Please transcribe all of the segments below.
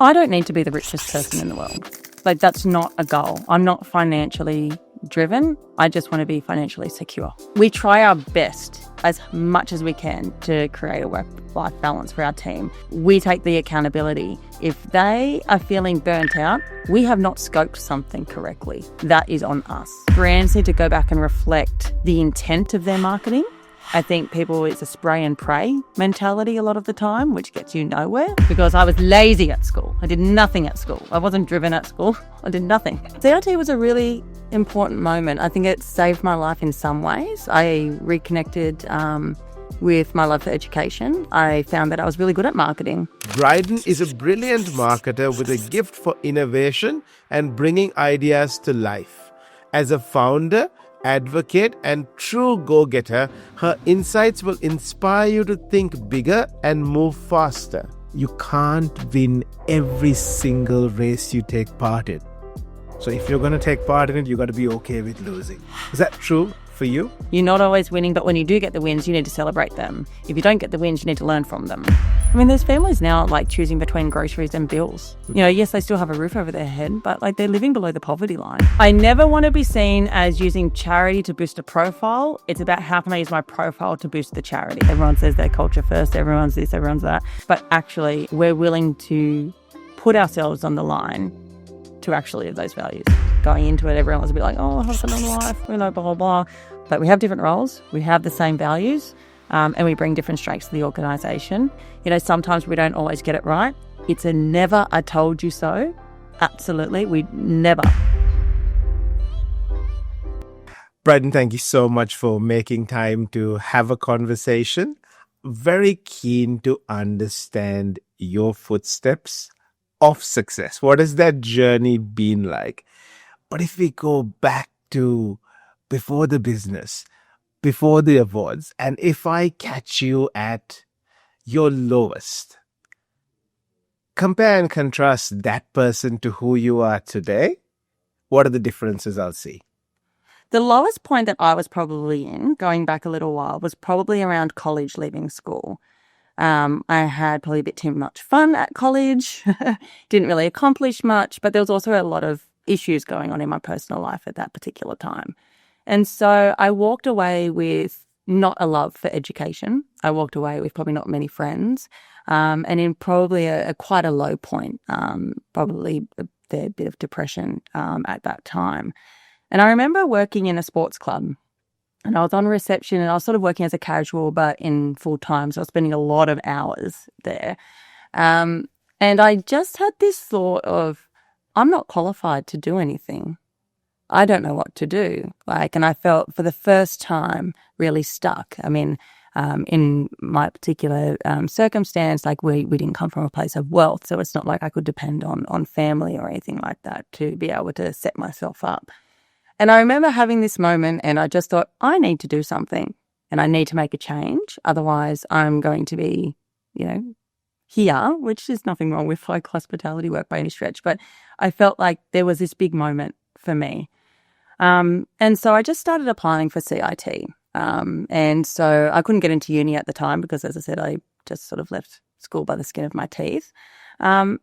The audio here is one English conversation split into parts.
I don't need to be the richest person in the world. Like, that's not a goal. I'm not financially driven. I just want to be financially secure. We try our best as much as we can to create a work-life balance for our team. We take the accountability. If they are feeling burnt out, we have not scoped something correctly. That is on us. Brands need to go back and reflect the intent of their marketing. I think it's a spray and pray mentality a lot of the time, which gets you nowhere, because I was lazy at school. I did nothing at school. I wasn't driven at school. I did nothing. CIT was a really important moment. I think it saved my life in some ways. I reconnected with my love for education. I found that I was really good at marketing. Bryden is a brilliant marketer with a gift for innovation and bringing ideas to life. As a founder, advocate, and true go-getter, her insights will inspire you to think bigger and move faster. You can't win every single race you take part in. So if you're going to take part in it, you got to be okay with losing. Is that true for you? You're not always winning, but when you do get the wins, you need to celebrate them. If you don't get the wins, you need to learn from them. I mean, there's families now like choosing between groceries and bills. Yes, they still have a roof over their head, but like they're living below the poverty line. I never want to be seen as using charity to boost a profile. It's about how can I use my profile to boost the charity. Everyone says their culture first, everyone's this, everyone's that. But actually, we're willing to put ourselves on the line to actually live those values. Going into it, everyone was a bit like, oh, husband and wife, blah, blah, blah. But we have different roles. We have the same values. And we bring different strengths to the organisation. Sometimes we don't always get it right. It's a never I told you so. Absolutely, we never. Bryden, thank you so much for making time to have a conversation. Very keen to understand your footsteps of success. What has that journey been like? But if we go back to before the business, before the awards, and if I catch you at your lowest, compare and contrast that person to who you are today. What are the differences I'll see? The lowest point that I was probably in, going back a little while, was probably around college, leaving school. I had probably a bit too much fun at college, didn't really accomplish much, but there was also a lot of issues going on in my personal life at that particular time. And so I walked away with not a love for education. I walked away with probably not many friends, and in probably quite a low point, probably a fair bit of depression at that time. And I remember working in a sports club, and I was on reception, and I was sort of working as a casual, but in full time. So I was spending a lot of hours there. And I just had this thought of, I'm not qualified to do anything. I don't know what to do. And I felt for the first time really stuck. I mean, in my particular circumstance, we didn't come from a place of wealth. So it's not like I could depend on family or anything like that to be able to set myself up. And I remember having this moment, and I just thought, I need to do something and I need to make a change. Otherwise, I'm going to be, here, which is nothing wrong with hospitality work by any stretch. But I felt like there was this big moment for me. And so I just started applying for CIT. And so I couldn't get into uni at the time because, as I said, I just sort of left school by the skin of my teeth. And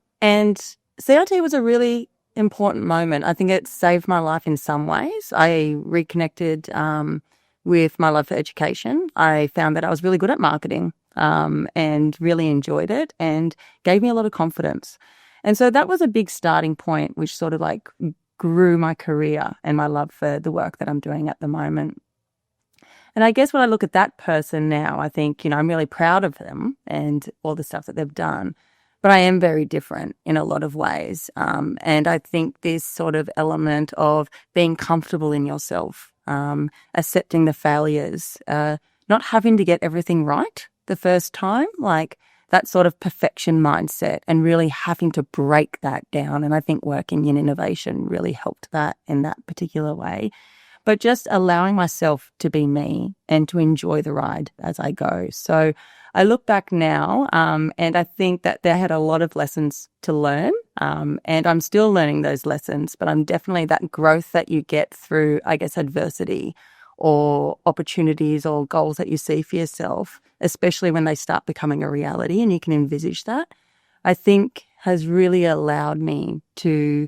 CIT was a really important moment. I think it saved my life in some ways. I reconnected with my love for education. I found that I was really good at marketing and really enjoyed it and gave me a lot of confidence. And so that was a big starting point, which sort of grew my career and my love for the work that I'm doing at the moment. And I guess when I look at that person now, I think, I'm really proud of them and all the stuff that they've done. But I am very different in a lot of ways. And I think this sort of element of being comfortable in yourself, accepting the failures, not having to get everything right the first time, that sort of perfection mindset, and really having to break that down. And I think working in innovation really helped that in that particular way. But just allowing myself to be me and to enjoy the ride as I go. So I look back now and I think that they had a lot of lessons to learn, and I'm still learning those lessons, but I'm definitely that growth that you get through, I guess, adversity or opportunities or goals that you see for yourself, especially when they start becoming a reality and you can envisage that. I think has really allowed me to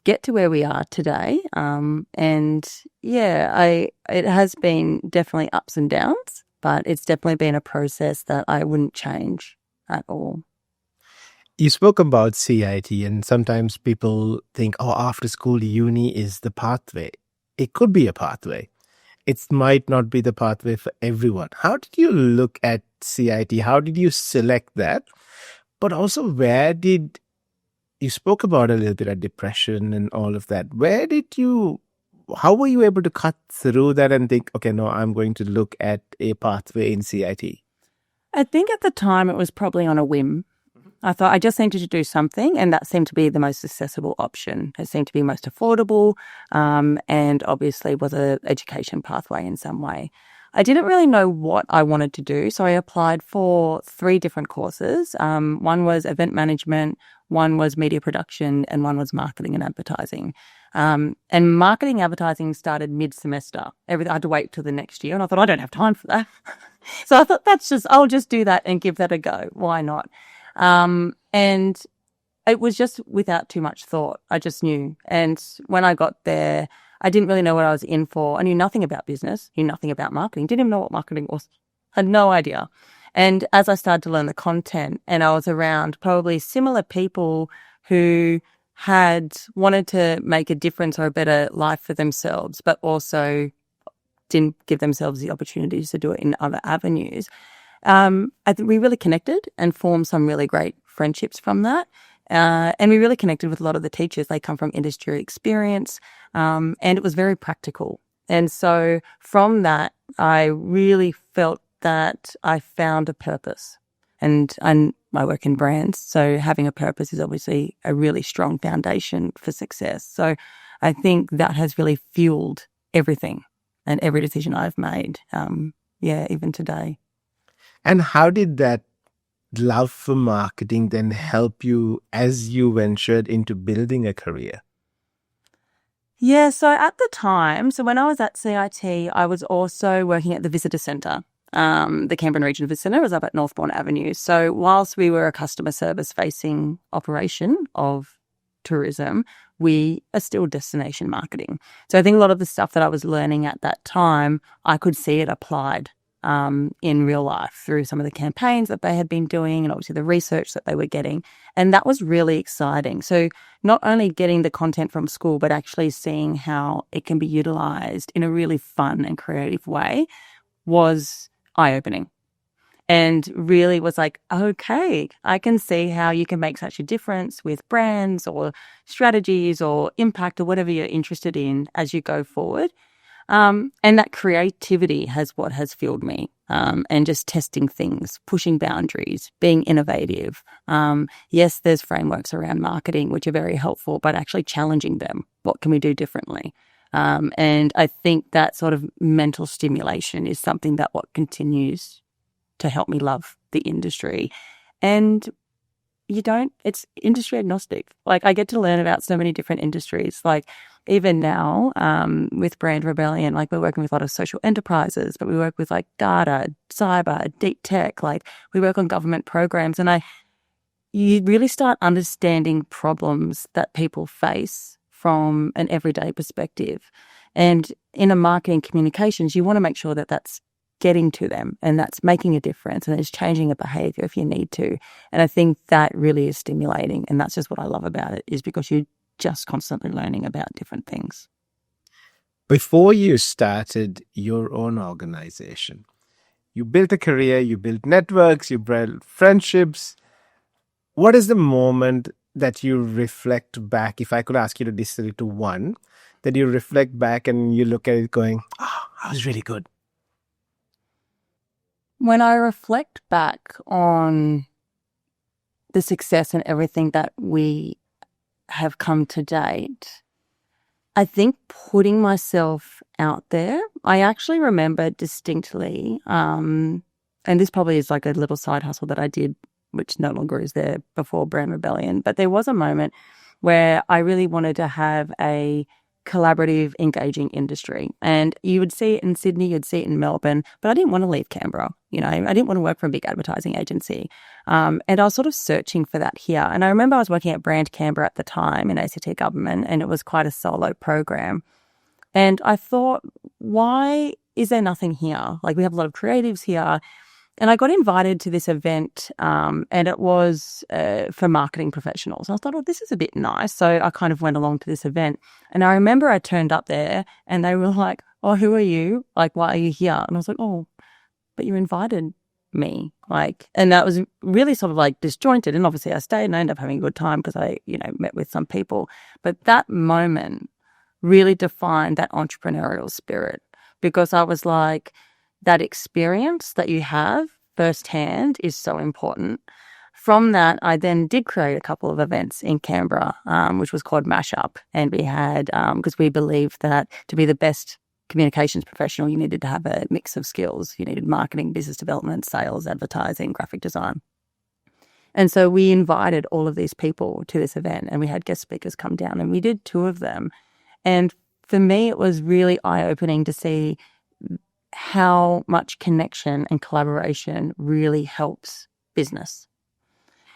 get to where we are today. And yeah, it has been definitely ups and downs, but it's definitely been a process that I wouldn't change at all. You spoke about CIT, and sometimes people think, oh, after school, uni is the pathway. It could be a pathway. It might not be the pathway for everyone. How did you look at CIT? How did you select that? But also, where did you spoke about a little bit of depression and all of that? How were you able to cut through that and think, okay, no, I'm going to look at a pathway in CIT? I think at the time it was probably on a whim. I thought I just needed to do something, and that seemed to be the most accessible option. It seemed to be most affordable, and obviously was an education pathway in some way. I didn't really know what I wanted to do, so I applied for 3 different courses. One was event management, one was media production, and one was marketing and advertising. And marketing advertising started mid-semester. I had to wait till the next year, and I thought, I don't have time for that. So I thought, I'll just do that and give that a go. Why not? And it was just without too much thought. I just knew. And when I got there, I didn't really know what I was in for. I knew nothing about business, knew nothing about marketing, didn't even know what marketing was. Had no idea. And as I started to learn the content, and I was around probably similar people who had wanted to make a difference or a better life for themselves, but also didn't give themselves the opportunities to do it in other avenues. I think we really connected and formed some really great friendships from that. And we really connected with a lot of the teachers. They come from industry experience, and it was very practical. And so from that, I really felt that I found a purpose. And I work in brands, so having a purpose is obviously a really strong foundation for success. So I think that has really fueled everything and every decision I've made, even today. And how did that love for marketing then help you as you ventured into building a career? Yeah, so at the time, when I was at CIT, I was also working at the visitor centre. The Canberra Regional Visitor Centre was up at Northbourne Avenue. So whilst we were a customer service facing operation of tourism, we are still destination marketing. So I think a lot of the stuff that I was learning at that time, I could see it applied in real life through some of the campaigns that they had been doing and obviously the research that they were getting. And that was really exciting. So not only getting the content from school, but actually seeing how it can be utilised in a really fun and creative way was eye-opening. And really was like, okay, I can see how you can make such a difference with brands or strategies or impact or whatever you're interested in as you go forward. And that creativity what has fueled me, and just testing things, pushing boundaries, being innovative. Yes, there's frameworks around marketing, which are very helpful, but actually challenging them. What can we do differently? And I think that sort of mental stimulation is something that continues to help me love the industry. And it's industry agnostic. Like, I get to learn about so many different industries. Like, even now, with Brand Rebellion, like, we're working with a lot of social enterprises, but we work with like data, cyber, deep tech, like we work on government programs. And you really start understanding problems that people face from an everyday perspective. And in a marketing communications, you want to make sure that that's getting to them and that's making a difference and it's changing a behavior if you need to. And I think that really is stimulating. And that's just what I love about it, is because you're just constantly learning about different things. Before you started your own organization, you built a career, you built networks, you built friendships. What is the moment that you reflect back? If I could ask you to distill it to one, that you reflect back and you look at it going, oh, I was really good. When I reflect back on the success and everything that we have come to date, I think putting myself out there, I actually remember distinctly, and this probably is like a little side hustle that I did, which no longer is there, before Brand Rebellion, but there was a moment where I really wanted to have a collaborative, engaging industry. And you would see it in Sydney, you'd see it in Melbourne, but I didn't want to leave Canberra. You know, I didn't want to work for a big advertising agency. And I was sort of searching for that here. And I remember I was working at Brand Canberra at the time in ACT government, and it was quite a solo program. And I thought, why is there nothing here? Like, we have a lot of creatives here. And I got invited to this event, and it was for marketing professionals. And I thought, oh, this is a bit nice. So I kind of went along to this event. And I remember I turned up there and they were like, oh, who are you? Like, why are you here? And I was like, oh, but you invited me. Like, and that was really sort of like disjointed. And obviously I stayed and I ended up having a good time because I, you know, met with some people. But that moment really defined that entrepreneurial spirit, because I was like, that experience that you have firsthand is so important. From that, I then did create a couple of events in Canberra, which was called Mashup. And we had, because we believed that to be the best communications professional, you needed to have a mix of skills. You needed marketing, business development, sales, advertising, graphic design. And so we invited all of these people to this event, and we had guest speakers come down, and we did 2 of them. And for me, it was really eye-opening to see how much connection and collaboration really helps business.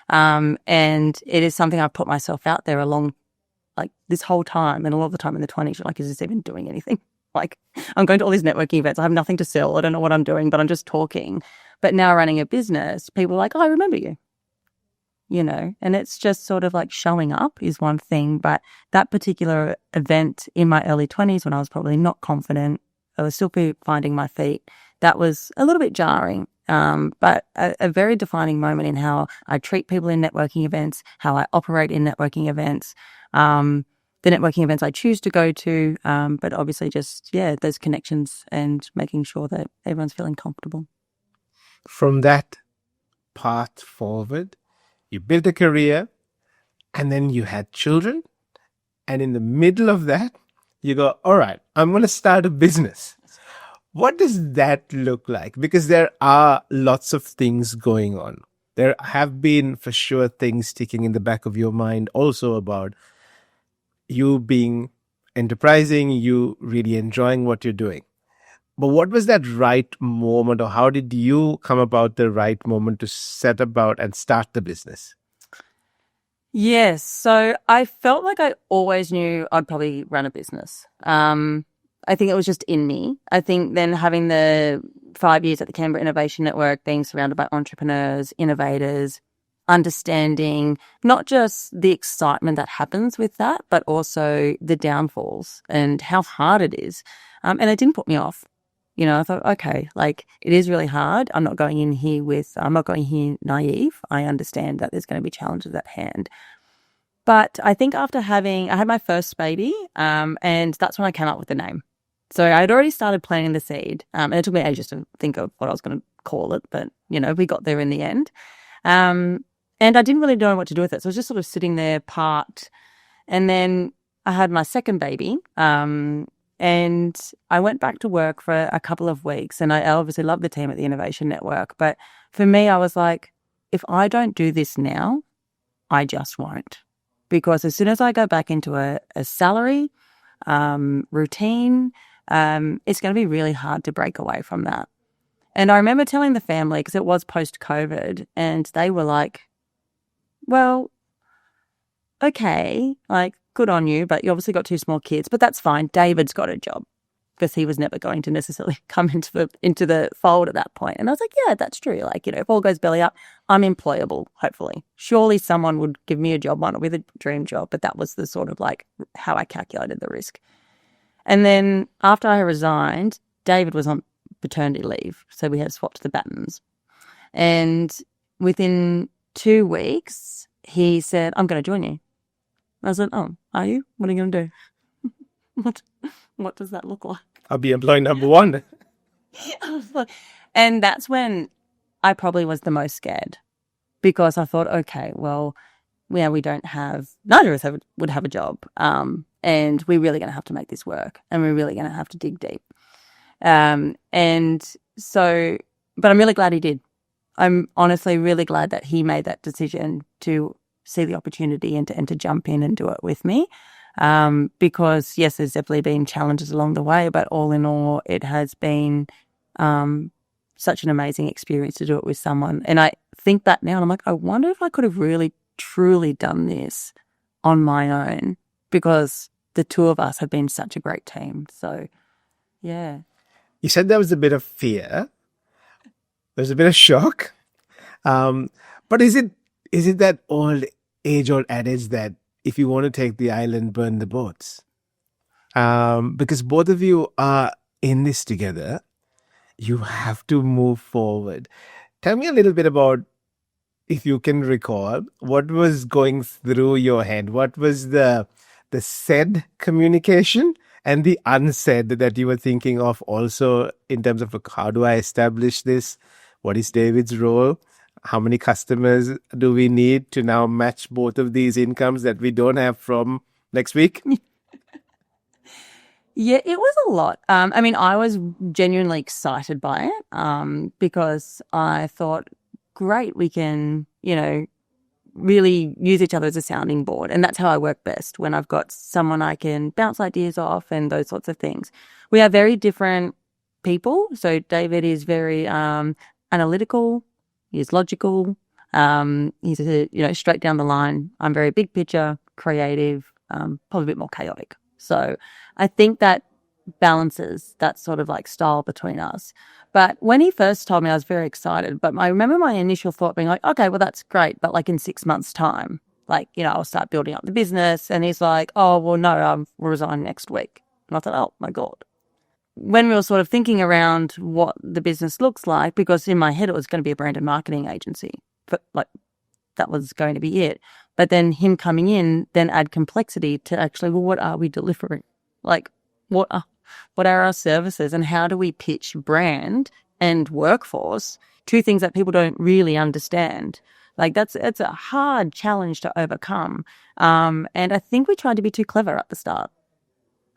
And it is something I've put myself out there along, like, this whole time, and a lot of the time in the 20s, you're like, is this even doing anything? Like, I'm going to all these networking events. I have nothing to sell. I don't know what I'm doing, but I'm just talking. But now running a business, people are like, oh, I remember you. You know, and it's just sort of like showing up is one thing. But that particular event in my early 20s, when I was probably not confident, I was still finding my feet, that was a little bit jarring, but a very defining moment in how I treat people in networking events, how I operate in networking events, the networking events I choose to go to, but obviously just, yeah, those connections and making sure that everyone's feeling comfortable. From that path forward, you built a career, and then you had children. And in the middle of that, you go, all right, I'm going to start a business. What does that look like? Because there are lots of things going on. There have been, for sure, things ticking in the back of your mind also about you being enterprising, you really enjoying what you're doing. But what was that right moment, or how did you come about the right moment to set about and start the business? Yes. So I felt like I always knew I'd probably run a business. I think it was just in me. I think then having the 5 years at the Canberra Innovation Network, being surrounded by entrepreneurs, innovators, understanding not just the excitement that happens with that, but also the downfalls and how hard it is. And it didn't put me off. You know, I thought, okay, like, it is really hard. I'm not going here naive. I understand that there's going to be challenges at hand. But I think I had my first baby, and that's when I came up with the name. So I had already started planting the seed, and it took me ages to think of what I was going to call it, but, you know, we got there in the end. And I didn't really know what to do with it. So I was just sort of sitting there parked. And then I had my second baby, and I went back to work for a couple of weeks, and I obviously love the team at the Innovation Network. But for me, I was like, if I don't do this now, I just won't. Because as soon as I go back into a salary routine, it's going to be really hard to break away from that. And I remember telling the family, because it was post-COVID, and they were like, well, okay, like, good on you, but you obviously got 2 small kids, but that's fine. David's got a job, because he was never going to necessarily come into the fold at that point. And I was like, yeah, that's true. Like, you know, if all goes belly up, I'm employable, hopefully. Surely someone would give me a job, might not be the dream job, but that was the sort of like how I calculated the risk. And then after I resigned, David was on paternity leave, so we had swapped the batons. And within 2 weeks, he said, I'm going to join you. I was like, oh, are you? What are you going to do? What does that look like? I'll be employee number 1. And that's when I probably was the most scared, because I thought, okay, well, yeah, neither of us would have a job. And we're really going to have to make this work, and we're really going to have to dig deep. And so, but I'm really glad he did. I'm honestly really glad that he made that decision to see the opportunity and to jump in and do it with me. Because yes, there's definitely been challenges along the way, but all in all, it has been such an amazing experience to do it with someone. And I think that now, and I'm like, I wonder if I could have really truly done this on my own, because the two of us have been such a great team. So, yeah. You said there was a bit of fear. There's a bit of shock. But is it that old age-old adage that if you want to take the island, burn the boats? Because both of you are in this together, you have to move forward. Tell me a little bit about, if you can recall, what was going through your head. What was the said communication and the unsaid that you were thinking of, also in terms of like, how do I establish this? What is David's role? How many customers do we need to now match both of these incomes that we don't have from next week? Yeah, it was a lot. I mean, I was genuinely excited by it because I thought, great, we can, really use each other as a sounding board. And that's how I work best, when I've got someone I can bounce ideas off and those sorts of things. We are very different people. So David is very analytical. He's logical. He's straight down the line. I'm very big picture, creative, probably a bit more chaotic. So I think that balances that sort of like style between us. But when he first told me, I was very excited. But I remember my initial thought being like, okay, well, that's great. But like in 6 months' time, I'll start building up the business. And he's like, oh, well, no, I'll resign next week. And I thought, oh, my God. When we were sort of thinking around what the business looks like, because in my head it was going to be a brand and marketing agency, but that was going to be it. But then him coming in then add complexity to actually, well, what are we delivering? Like, what are our services, and how do we pitch brand and workforce, two things that people don't really understand? Like it's a hard challenge to overcome. And I think we tried to be too clever at the start.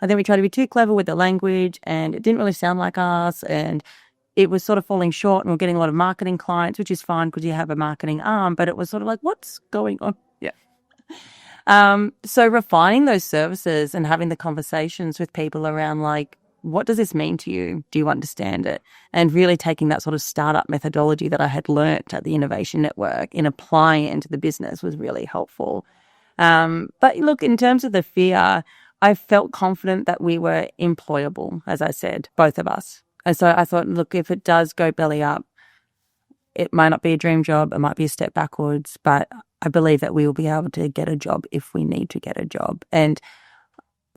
I think we tried to be too clever with the language, and it didn't really sound like us, and it was sort of falling short, and we're getting a lot of marketing clients, which is fine because you have a marketing arm, but it was sort of like, what's going on? Yeah. So refining those services and having the conversations with people around like, what does this mean to you? Do you understand it? And really taking that sort of startup methodology that I had learnt at the Innovation Network and applying it into the business was really helpful. But look, in terms of the fear, I felt confident that we were employable, as I said, both of us. And so I thought, look, if it does go belly up, it might not be a dream job, it might be a step backwards, but I believe that we will be able to get a job if we need to get a job. And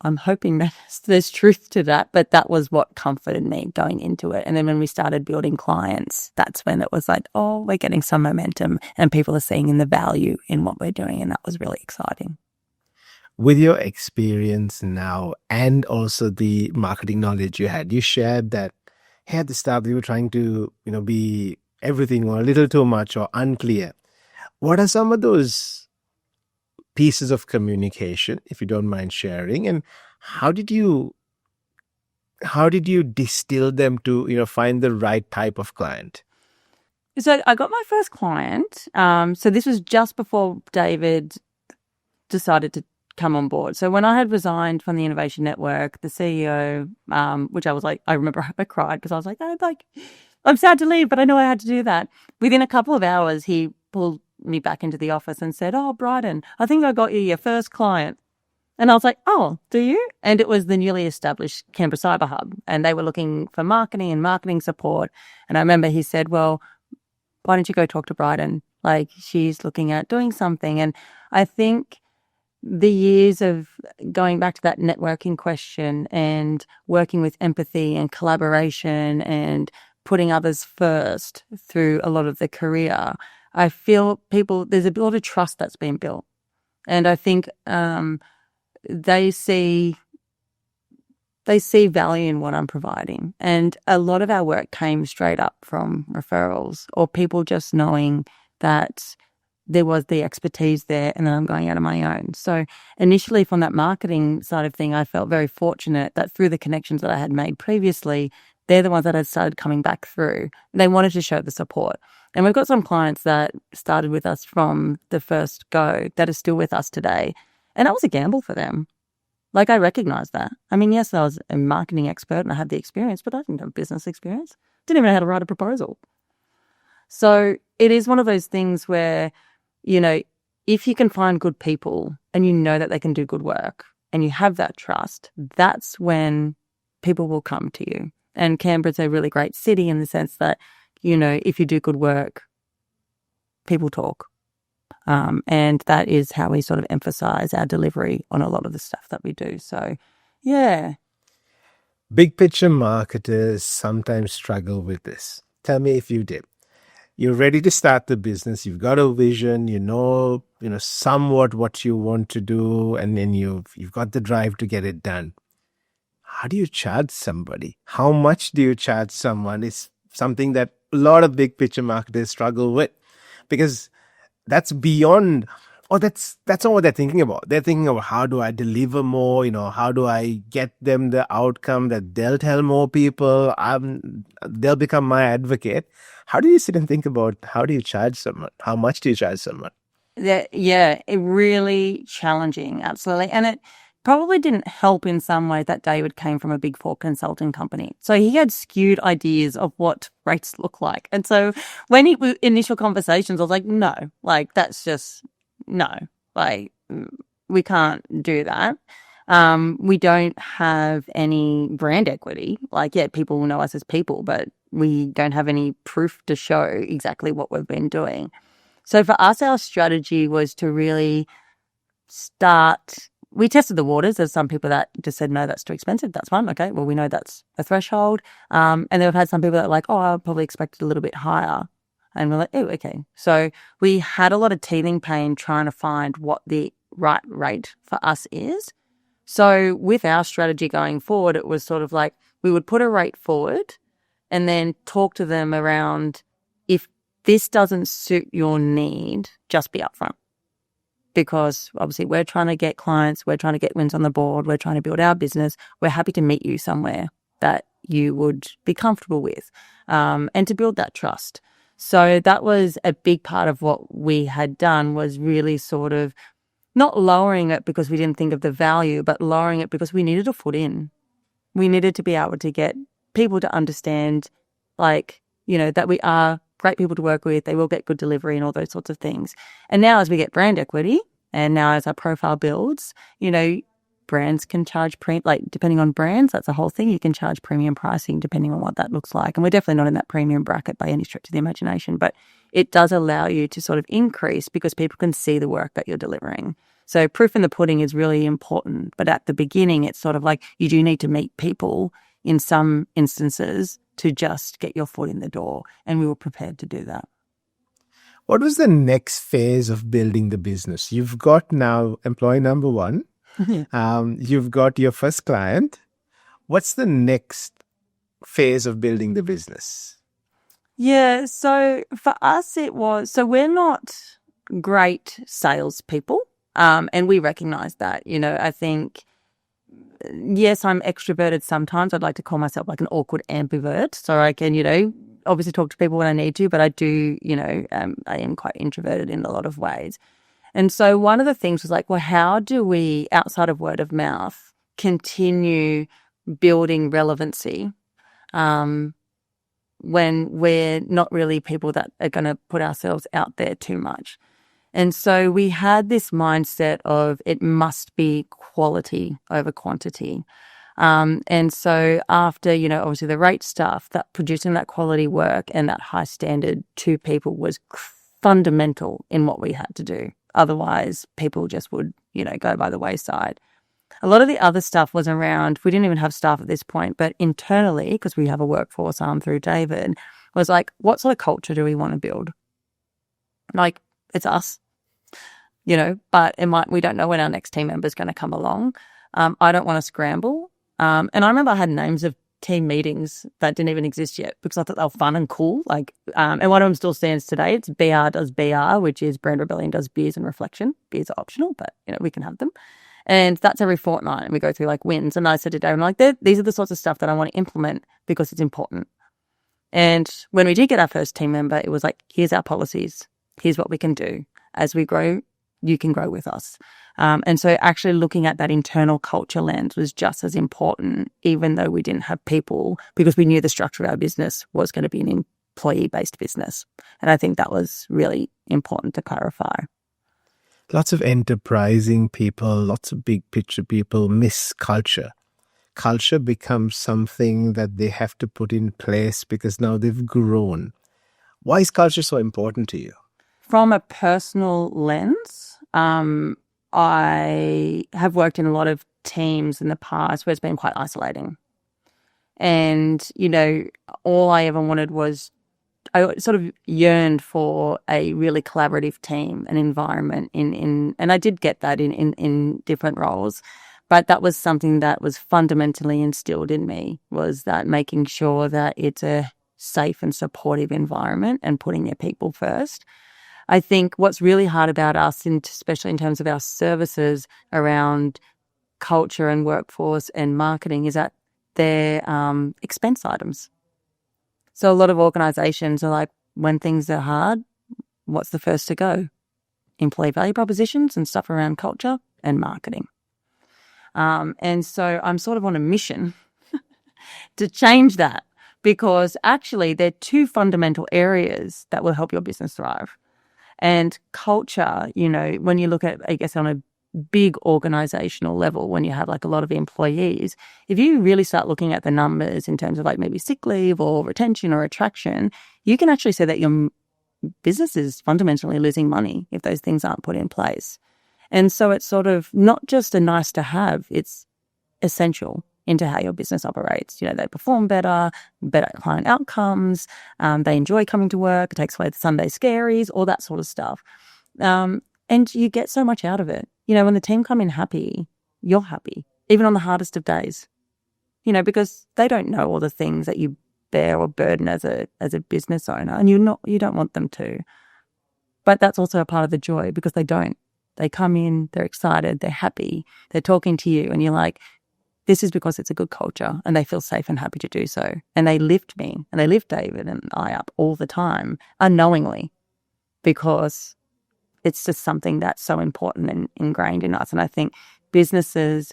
I'm hoping that there's truth to that, but that was what comforted me going into it. And then when we started building clients, that's when it was like, oh, we're getting some momentum and people are seeing the value in what we're doing. And that was really exciting. With your experience now and also the marketing knowledge you shared that, hey, at the start we were trying to, be everything or a little too much or unclear. What are some of those pieces of communication, if you don't mind sharing, and how did you distill them to, find the right type of client? So I got my first client. So this was just before David decided to come on board. So when I had resigned from the Innovation Network, the CEO, which I was like, I remember I cried because I was like, I'm sad to leave, but I know I had to do that. Within a couple of hours, he pulled me back into the office and said, oh, Bryden, I think I got you your first client. And I was like, oh, do you? And it was the newly established Canberra Cyber Hub. And they were looking for marketing and marketing support. And I remember he said, well, why don't you go talk to Bryden? Like, she's looking at doing something. And I think the years of going back to that networking question and working with empathy and collaboration and putting others first through a lot of the career, I feel there's a lot of trust that's been built. And I think they see value in what I'm providing. And a lot of our work came straight up from referrals or people just knowing that there was the expertise there and then I'm going out on my own. So initially from that marketing side of thing, I felt very fortunate that through the connections that I had made previously, they're the ones that had started coming back through. They wanted to show the support. And we've got some clients that started with us from the first go that are still with us today. And that was a gamble for them. Like, I recognize that. I mean, yes, I was a marketing expert and I had the experience, but I didn't have business experience. Didn't even know how to write a proposal. So it is one of those things where, you know, if you can find good people and you know that they can do good work and you have that trust, that's when people will come to you. And Canberra's a really great city in the sense that, you know, if you do good work, people talk. And that is how we sort of emphasize our delivery on a lot of the stuff that we do. So, yeah. Big picture marketers sometimes struggle with this. Tell me if you did. You're ready to start the business. You've got a vision. You know, somewhat what you want to do, and then you've got the drive to get it done. How do you charge somebody? How much do you charge someone? Is something that a lot of big picture marketers struggle with, because that's beyond, or that's not what they're thinking about. They're thinking about, how do I deliver more? How do I get them the outcome that they'll tell more people? They'll become my advocate. How do you sit and think about, how do you charge someone? How much do you charge someone? Yeah, it really challenging, absolutely. And it probably didn't help in some way that David came from a Big Four consulting company. So he had skewed ideas of what rates look like. And so when initial conversations, I was like, no, like, that's just, no, like, we can't do that. We don't have any brand equity. Like, yeah, people will know us as people, but we don't have any proof to show exactly what we've been doing. So for us, our strategy was to really we tested the waters. There's some people that just said, no, that's too expensive. That's fine. Okay, well, we know that's a threshold. And then we've had some people that are like, oh, I probably expected a little bit higher. And we're like, oh, okay. So we had a lot of teething pain trying to find what the right rate for us is. So with our strategy going forward, it was sort of like we would put a rate forward and then talk to them around, if this doesn't suit your need, just be upfront. Because obviously we're trying to get clients, we're trying to get wins on the board, we're trying to build our business. We're happy to meet you somewhere that you would be comfortable with, and to build that trust. So that was a big part of what we had done, was really sort of not lowering it because we didn't think of the value, but lowering it because we needed a foot in. We needed to be able to get people to understand, like, that we are great people to work with, they will get good delivery and all those sorts of things. And now as we get brand equity, and now as our profile builds, brands can charge depending on brands, that's a whole thing. You can charge premium pricing depending on what that looks like. And we're definitely not in that premium bracket by any stretch of the imagination, but it does allow you to sort of increase because people can see the work that you're delivering. So proof in the pudding is really important. But at the beginning, it's sort of like you do need to meet people in some instances to just get your foot in the door. And we were prepared to do that. What was the next phase of building the business? You've got now employee number one. You've got your first client. What's the next phase of building the business? Yeah, so for us we're not great salespeople, and we recognize that. I think, yes, I'm extroverted sometimes. I'd like to call myself like an awkward ambivert. So I can, obviously talk to people when I need to, but I do, I am quite introverted in a lot of ways. And so one of the things was like, well, how do we, outside of word of mouth, continue building relevancy when we're not really people that are going to put ourselves out there too much? And so we had this mindset of it must be quality over quantity. And so after, obviously the rate stuff, that producing that quality work and that high standard to people was fundamental in what we had to do. Otherwise, people just would, go by the wayside. A lot of the other stuff was around, we didn't even have staff at this point, but internally, because we have a workforce arm through David, was like, what sort of culture do we want to build? Like, it's us, but we don't know when our next team member is going to come along. I don't want to scramble. And I remember I had names of team meetings that didn't even exist yet because I thought they were fun and cool. And one of them still stands today. It's BR does BR, which is Brand Rebellion does beers and reflection. Beers are optional, but we can have them. And that's every fortnight, and we go through like wins. And I said to Dave, I'm like, these are the sorts of stuff that I want to implement because it's important. And when we did get our first team member, it was like, here's our policies. Here's what we can do. As we grow you can grow with us. And so actually looking at that internal culture lens was just as important, even though we didn't have people, because we knew the structure of our business was going to be an employee-based business. And I think that was really important to clarify. Lots of enterprising people, lots of big picture people miss culture. Culture becomes something that they have to put in place because now they've grown. Why is culture so important to you? From a personal lens, I have worked in a lot of teams in the past where it's been quite isolating. And, all I ever wanted was, I sort of yearned for a really collaborative team, an environment and I did get that in different roles, but that was something that was fundamentally instilled in me, was that making sure that it's a safe and supportive environment and putting your people first. I think what's really hard about us, especially in terms of our services around culture and workforce and marketing, is that they're expense items. So a lot of organizations are like, when things are hard, what's the first to go? Employee value propositions and stuff around culture and marketing. And so I'm sort of on a mission to change that, because actually they're two fundamental areas that will help your business thrive. And culture, when you look at, I guess, on a big organizational level, when you have like a lot of employees, if you really start looking at the numbers in terms of like maybe sick leave or retention or attraction, you can actually say that your business is fundamentally losing money if those things aren't put in place. And so it's sort of not just a nice to have, it's essential into how your business operates. They perform better client outcomes, they enjoy coming to work, it takes away the Sunday scaries, all that sort of stuff. And you get so much out of it. When the team come in happy, you're happy, even on the hardest of days, because they don't know all the things that you bear or burden as a business owner, and you don't want them to. But that's also a part of the joy, because they don't. They come in, they're excited, they're happy, they're talking to you, and you're like, this is because it's a good culture, and they feel safe and happy to do so. And they lift me, and they lift David and I up all the time, unknowingly, because it's just something that's so important and ingrained in us. And I think businesses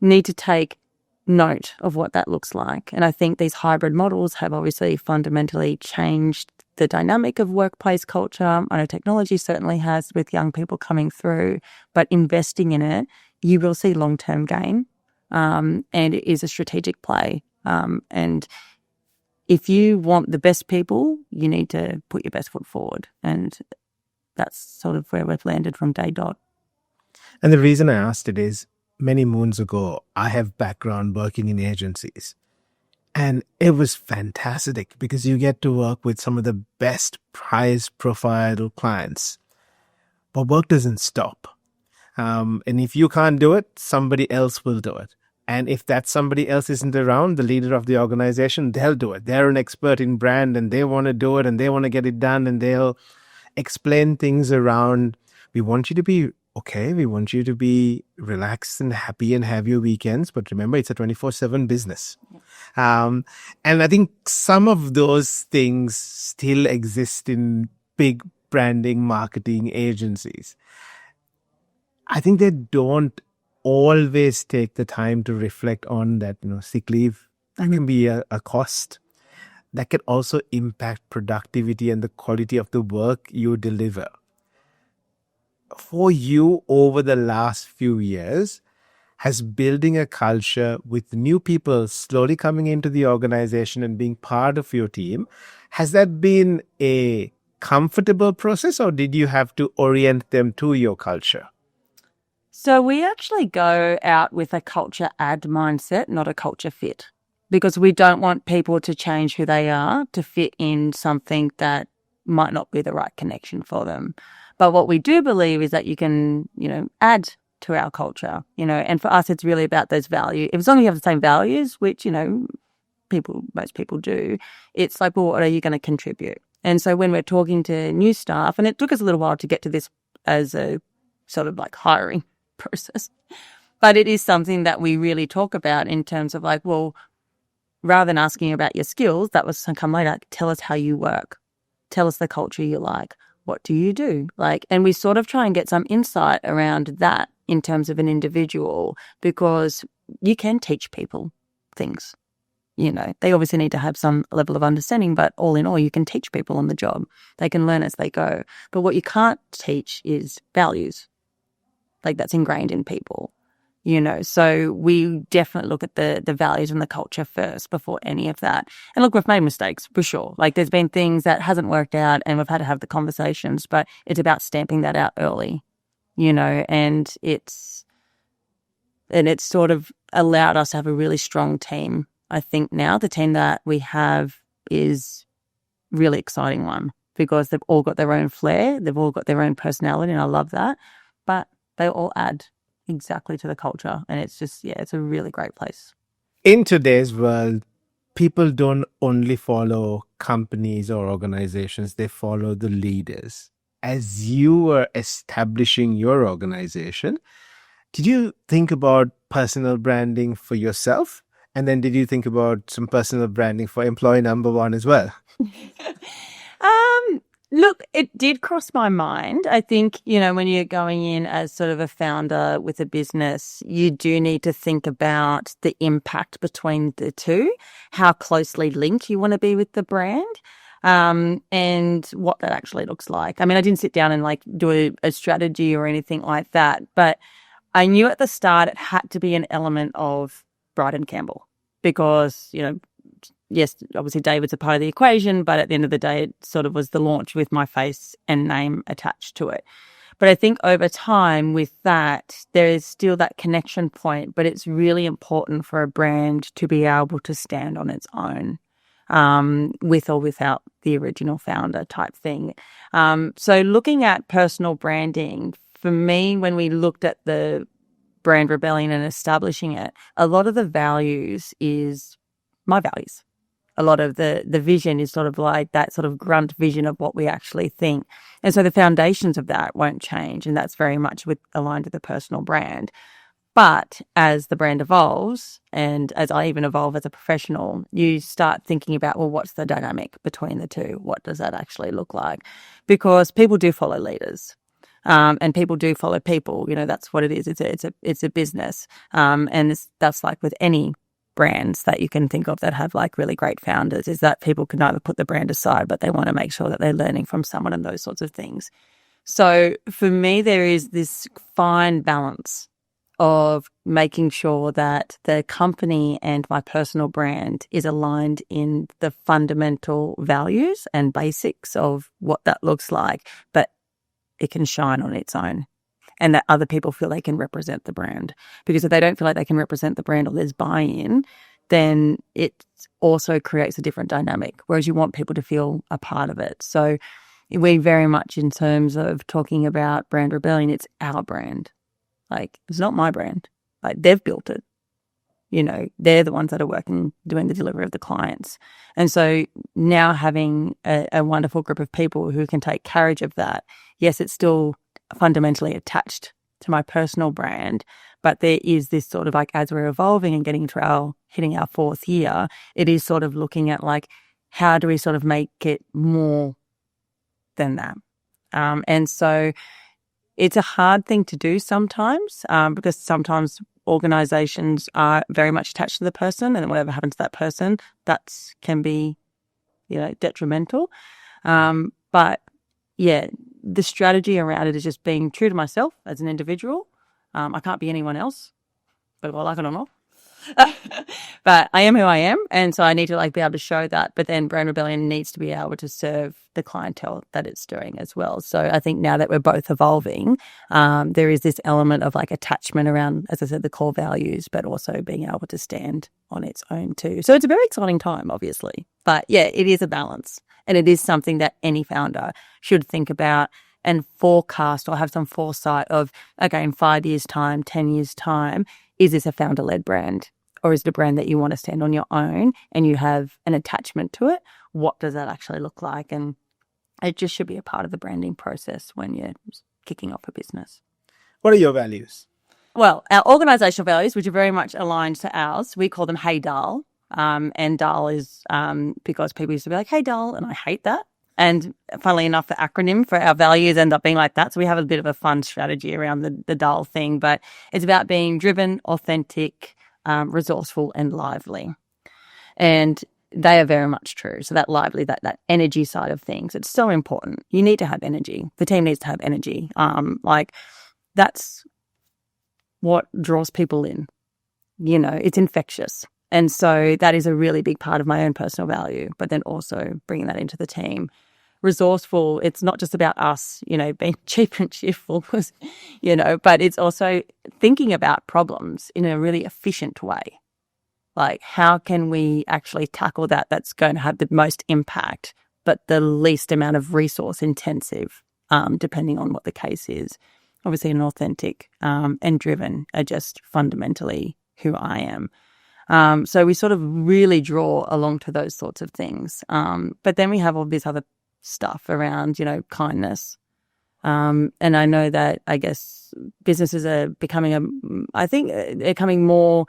need to take note of what that looks like. And I think these hybrid models have obviously fundamentally changed the dynamic of workplace culture. I know technology certainly has, with young people coming through, but investing in it, you will see long-term gain. And it is a strategic play. And if you want the best people, you need to put your best foot forward. And that's sort of where we've landed from day dot. And the reason I asked it is, many moons ago, I have background working in agencies. And it was fantastic because you get to work with some of the best prize profile clients. But work doesn't stop. And if you can't do it, somebody else will do it. And if that somebody else isn't around, the leader of the organization, they'll do it. They're an expert in brand and they want to do it and they want to get it done, and they'll explain things around. We want you to be okay. We want you to be relaxed and happy and have your weekends. But remember, it's a 24/7 business. And I think some of those things still exist in big branding, marketing agencies. I think they don't always take the time to reflect on that, sick leave, that can be a cost. That can also impact productivity and the quality of the work you deliver. For you, over the last few years, has building a culture with new people slowly coming into the organization and being part of your team, has that been a comfortable process, or did you have to orient them to your culture? So we actually go out with a culture add mindset, not a culture fit, because we don't want people to change who they are to fit in something that might not be the right connection for them. But what we do believe is that you can, add to our culture, and for us, it's really about those values. As long as you have the same values, which, most people do, it's like, well, what are you going to contribute? And so when we're talking to new staff, and it took us a little while to get to this as a sort of like hiring process, but it is something that we really talk about in terms of like, well, rather than asking about your skills, that was some come later, tell us how you work. Tell us the culture you like. What do you do? Like, and we sort of try and get some insight around that in terms of an individual, because you can teach people things. You know, they obviously need to have some level of understanding, but all in all, you can teach people on the job. They can learn as they go. But what you can't teach is values. Like, that's ingrained in people, you know. So we definitely look at the values and the culture first before any of that. And look, we've made mistakes for sure. Like, there's been things that hasn't worked out and we've had to have the conversations, but it's about stamping that out early, you know, and it's sort of allowed us to have a really strong team. I think now the team that we have is really exciting one, because they've all got their own flair, they've all got their own personality, and I love that. But they all add exactly to the culture, and it's just, yeah, it's a really great place. In today's world, people don't only follow companies or organizations, they follow the leaders. As you were establishing your organization, did you think about personal branding for yourself? And then did you think about some personal branding for employee number one as well? Look, it did cross my mind. I think, you know, when you're going in as sort of a founder with a business, you do need to think about the impact between the two, how closely linked you want to be with the brand, and what that actually looks like. I mean, I didn't sit down and like do a strategy or anything like that, but I knew at the start it had to be an element of Bryden Campbell, because, you know, yes, obviously David's a part of the equation, but at the end of the day, it sort of was the launch with my face and name attached to it. But I think over time with that, there is still that connection point, but it's really important for a brand to be able to stand on its own, with or without the original founder type thing. So looking at personal branding, for me, when we looked at the brand rebellion and establishing it, a lot of the values is my values. A lot of the vision is sort of like that sort of grunt vision of what we actually think. And so the foundations of that won't change. And that's very much aligned with the personal brand. But as the brand evolves, and as I even evolve as a professional, you start thinking about, well, what's the dynamic between the two? What does that actually look like? Because people do follow leaders. And people do follow people. You know, that's what it is. It's a business. And that's like with any brands that you can think of that have like really great founders, is that people can either put the brand aside, but they want to make sure that they're learning from someone and those sorts of things. So for me, there is this fine balance of making sure that the company and my personal brand is aligned in the fundamental values and basics of what that looks like, but it can shine on its own, and that other people feel they can represent the brand. Because if they don't feel like they can represent the brand or there's buy-in, then it also creates a different dynamic, whereas you want people to feel a part of it. So we very much, in terms of talking about brand rebellion, it's our brand. Like, it's not my brand. Like, they've built it. You know, they're the ones that are working, doing the delivery of the clients. And so now having a wonderful group of people who can take carriage of that, yes, it's still fundamentally attached to my personal brand, but there is this sort of like, as we're evolving and hitting our fourth year, it is sort of looking at like, how do we sort of make it more than that? And so it's a hard thing to do sometimes, because sometimes organizations are very much attached to the person, and whatever happens to that person, that can be, you know, detrimental. But yeah, the strategy around it is just being true to myself as an individual. I can't be anyone else, but I like it or not. But I am who I am, and so I need to like be able to show that. But then Brand Rebellion needs to be able to serve the clientele that it's doing as well. So I think now that we're both evolving, there is this element of like attachment around, as I said, the core values, but also being able to stand on its own too. So it's a very exciting time, obviously. But yeah, it is a balance, and it is something that any founder should think about and forecast or have some foresight of, okay, in 5 years' time, 10 years' time, is this a founder-led brand? Or is it a brand that you want to stand on your own and you have an attachment to it? What does that actually look like? And it just should be a part of the branding process when you're kicking off a business. What are your values? Well, our organisational values, which are very much aligned to ours, we call them Hey Dal. And Dal is because people used to be like, hey Dal, and I hate that. And funnily enough, the acronym for our values end up being like that. So we have a bit of a fun strategy around the dull thing, but it's about being driven, authentic, resourceful, and lively. And they are very much true. So that lively, that energy side of things, it's so important. You need to have energy. The team needs to have energy. Like that's what draws people in. You know, it's infectious. And so that is a really big part of my own personal value, but then also bringing that into the team. Resourceful, it's not just about us, you know, being cheap and cheerful, you know, but it's also thinking about problems in a really efficient way. Like, how can we actually tackle that that's going to have the most impact, but the least amount of resource intensive, depending on what the case is. Obviously, an authentic and driven are just fundamentally who I am. So we sort of really draw along to those sorts of things. But then we have all this other stuff around, you know, kindness. And I know that, I guess, businesses are becoming, I think they're coming more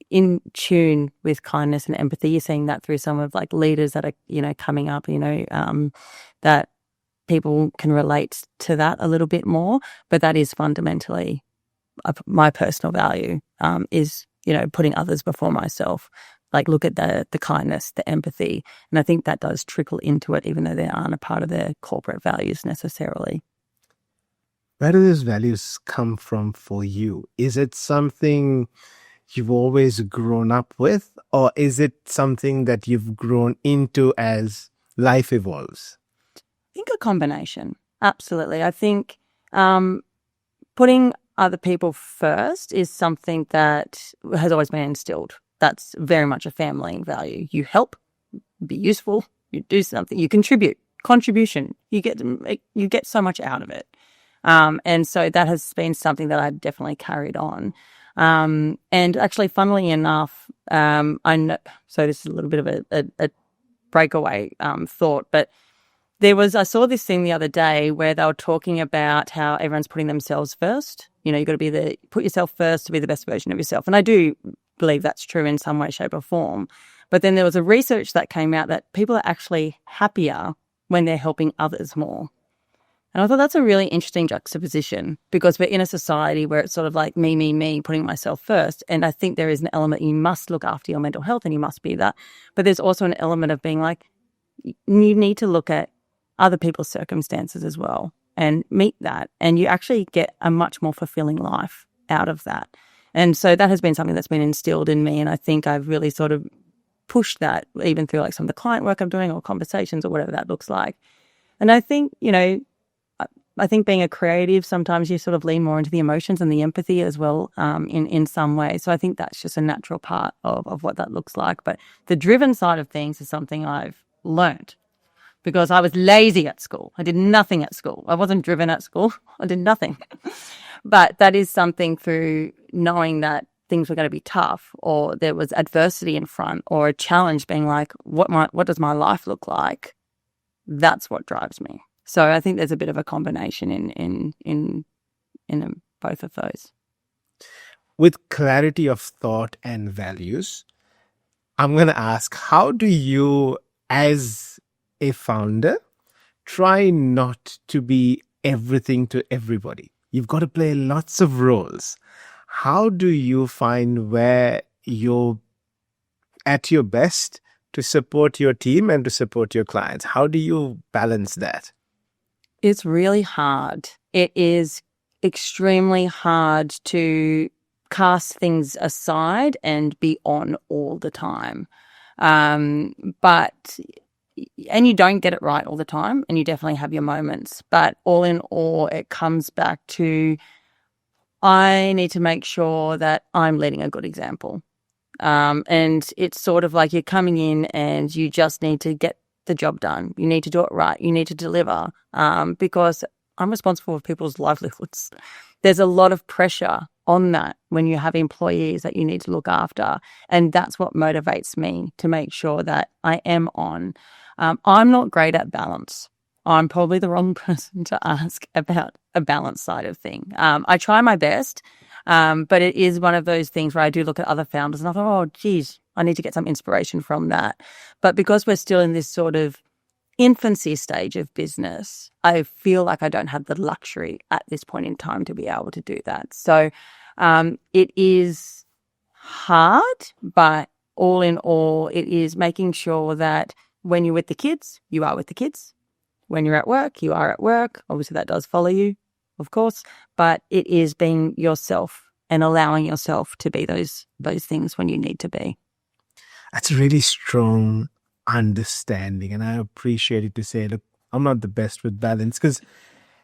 in tune with kindness and empathy. You're seeing that through some of like leaders that are, you know, coming up, you know, that people can relate to that a little bit more. But that is fundamentally my personal value, is, you know, putting others before myself. Like, look at the kindness, the empathy. And I think that does trickle into it, even though they aren't a part of their corporate values necessarily. Where do those values come from for you? Is it something you've always grown up with, or is it something that you've grown into as life evolves? I think a combination. Absolutely. I think putting other people first is something that has always been instilled. That's very much a family value. You help, be useful, you do something, you contribute. Contribution, you get so much out of it. And so that has been something that I've definitely carried on. And actually, funnily enough, I know, so this is a little bit of a breakaway thought, but I saw this thing the other day where they were talking about how everyone's putting themselves first. You know, you've got to put yourself first to be the best version of yourself. And I do believe that's true in some way, shape or form. But then there was a research that came out that people are actually happier when they're helping others more. And I thought that's a really interesting juxtaposition, because we're in a society where it's sort of like me, putting myself first. And I think there is an element, you must look after your mental health and you must be that. But there's also an element of being like, you need to look at other people's circumstances as well and meet that. And you actually get a much more fulfilling life out of that. And so that has been something that's been instilled in me. And I think I've really sort of pushed that even through like some of the client work I'm doing or conversations or whatever that looks like. And I think, you know, I think being a creative, sometimes you sort of lean more into the emotions and the empathy as well, in some ways. So I think that's just a natural part of what that looks like. But the driven side of things is something I've learned, because I was lazy at school. I did nothing at school. I wasn't driven at school. I did nothing. But that is something through knowing that things were going to be tough, or there was adversity in front, or a challenge, being like, what does my life look like? That's what drives me. So I think there's a bit of a combination in both of those. With clarity of thought and values, I'm going to ask, how do you, as a founder, try not to be everything to everybody? You've got to play lots of roles. How do you find where you're at your best to support your team and to support your clients? How do you balance that? It's really hard. It is extremely hard to cast things aside and be on all the time. But you don't get it right all the time, and you definitely have your moments. But all in all, it comes back to, I need to make sure that I'm leading a good example. And it's sort of like you're coming in and you just need to get the job done. You need to do it right. You need to deliver, because I'm responsible for people's livelihoods. There's a lot of pressure on that when you have employees that you need to look after. And that's what motivates me to make sure that I am on. I'm not great at balance. I'm probably the wrong person to ask about a balance side of thing. I try my best, but it is one of those things where I do look at other founders and I thought, oh, geez, I need to get some inspiration from that. But because we're still in this sort of infancy stage of business, I feel like I don't have the luxury at this point in time to be able to do that. So it is hard, but all in all, it is making sure that when you're with the kids, you are with the kids. When you're at work, you are at work. Obviously, that does follow you, of course, but it is being yourself and allowing yourself to be those things when you need to be. That's a really strong understanding. And I appreciate it to say, look, I'm not the best with balance, because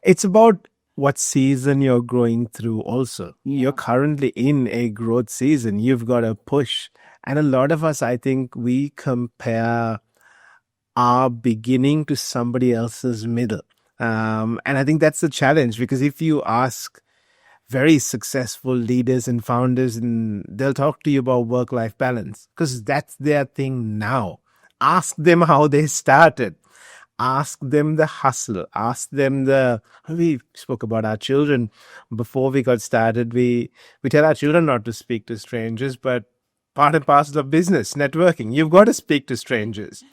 it's about what season you're going through also. Yeah. You're currently in a growth season. You've got to push. And a lot of us, I think, we compare our beginning to somebody else's middle. And I think that's the challenge, because if you ask very successful leaders and founders, and they'll talk to you about work-life balance because that's their thing now. Ask them how they started. Ask them the hustle. Ask them we spoke about our children before we got started. We tell our children not to speak to strangers, but part and parcel of business, networking, you've got to speak to strangers.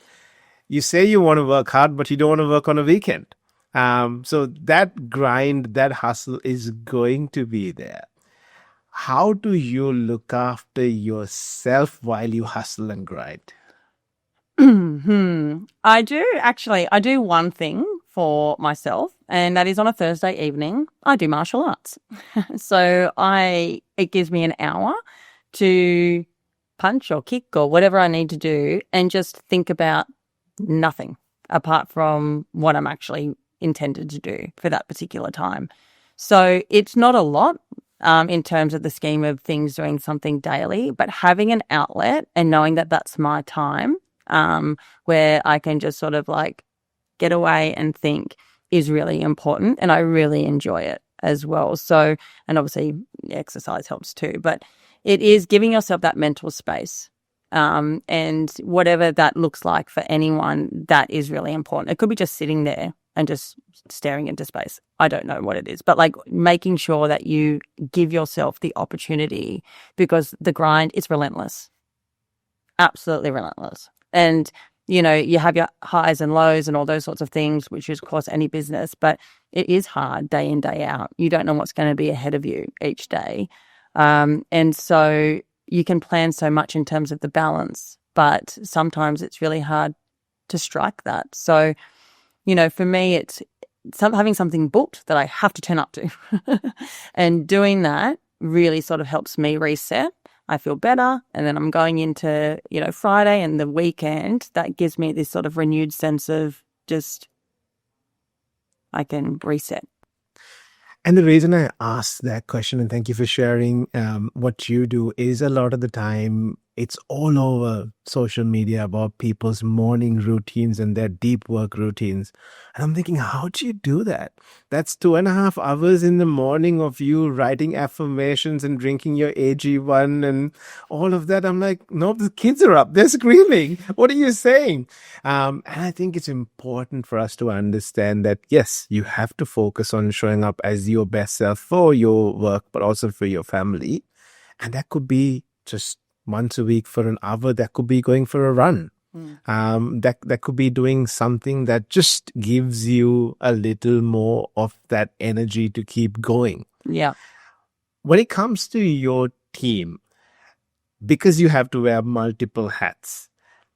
You say you want to work hard, but you don't want to work on a weekend. So that grind, that hustle is going to be there. How do you look after yourself while you hustle and grind? I do one thing for myself, and that is on a Thursday evening, I do martial arts. So it gives me an hour to punch or kick or whatever I need to do and just think about nothing apart from what I'm actually intended to do for that particular time. So it's not a lot in terms of the scheme of things doing something daily, but having an outlet and knowing that that's my time where I can just sort of like get away and think is really important, and I really enjoy it as well. So, and obviously exercise helps too, but it is giving yourself that mental space. And whatever that looks like for anyone, that is really important. It could be just sitting there and just staring into space. I don't know what it is, but like making sure that you give yourself the opportunity, because the grind is relentless, absolutely relentless. And, you know, you have your highs and lows and all those sorts of things, which is, of course, any business, but it is hard day in, day out. You don't know what's going to be ahead of you each day. And so you can plan so much in terms of the balance, but sometimes it's really hard to strike that. So, you know, for me, it's having something booked that I have to turn up to. And doing that really sort of helps me reset. I feel better. And then I'm going into, you know, Friday and the weekend. That gives me this sort of renewed sense of just, I can reset. And the reason I asked that question, and thank you for sharing what you do, is a lot of the time it's all over social media about people's morning routines and their deep work routines. And I'm thinking, how do you do that? That's 2.5 hours in the morning of you writing affirmations and drinking your AG1 and all of that. I'm like, no, the kids are up. They're screaming. What are you saying? And I think it's important for us to understand that, yes, you have to focus on showing up as your best self for your work, but also for your family. And that could be just once a week for an hour. That could be going for a run. That could be doing something that just gives you a little more of that energy to keep going. Yeah. When it comes to your team, because you have to wear multiple hats,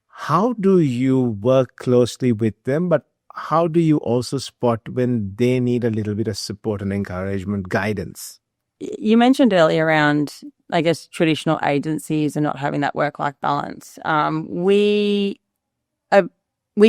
how do you work closely with them? But how do you also spot when they need a little bit of support and encouragement, guidance? You mentioned earlier around, I guess, traditional agencies and not having that work-life balance. We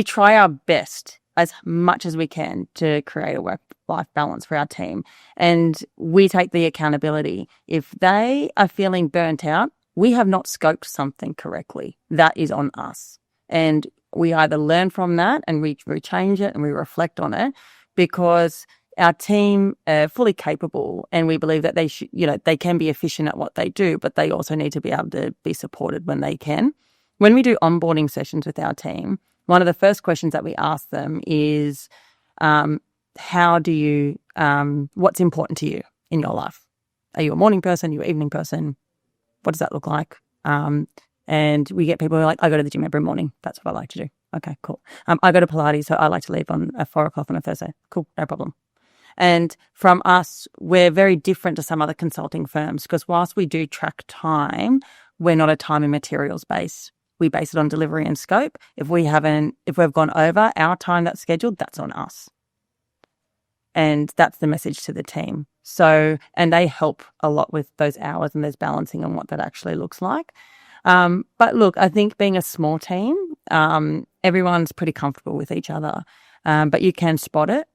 try our best as much as we can to create a work-life balance for our team, and we take the accountability. If they are feeling burnt out, we have not scoped something correctly. That is on us, and we either learn from that and we change it and we reflect on it, because our team are fully capable, and we believe that they can be efficient at what they do, but they also need to be able to be supported when they can. When we do onboarding sessions with our team, one of the first questions that we ask them is, what's important to you in your life? Are you a morning person? Are you an evening person? What does that look like? And we get people who are like, I go to the gym every morning. That's what I like to do. Okay, cool. I go to Pilates, so I like to leave on 4 o'clock on a Thursday. Cool, no problem. And from us, we're very different to some other consulting firms because whilst we do track time, we're not a time and materials base. We base it on delivery and scope. If we've gone over our time that's scheduled, that's on us. And that's the message to the team. So, and they help a lot with those hours and there's balancing on what that actually looks like. But look, I think being a small team, everyone's pretty comfortable with each other, but you can spot it.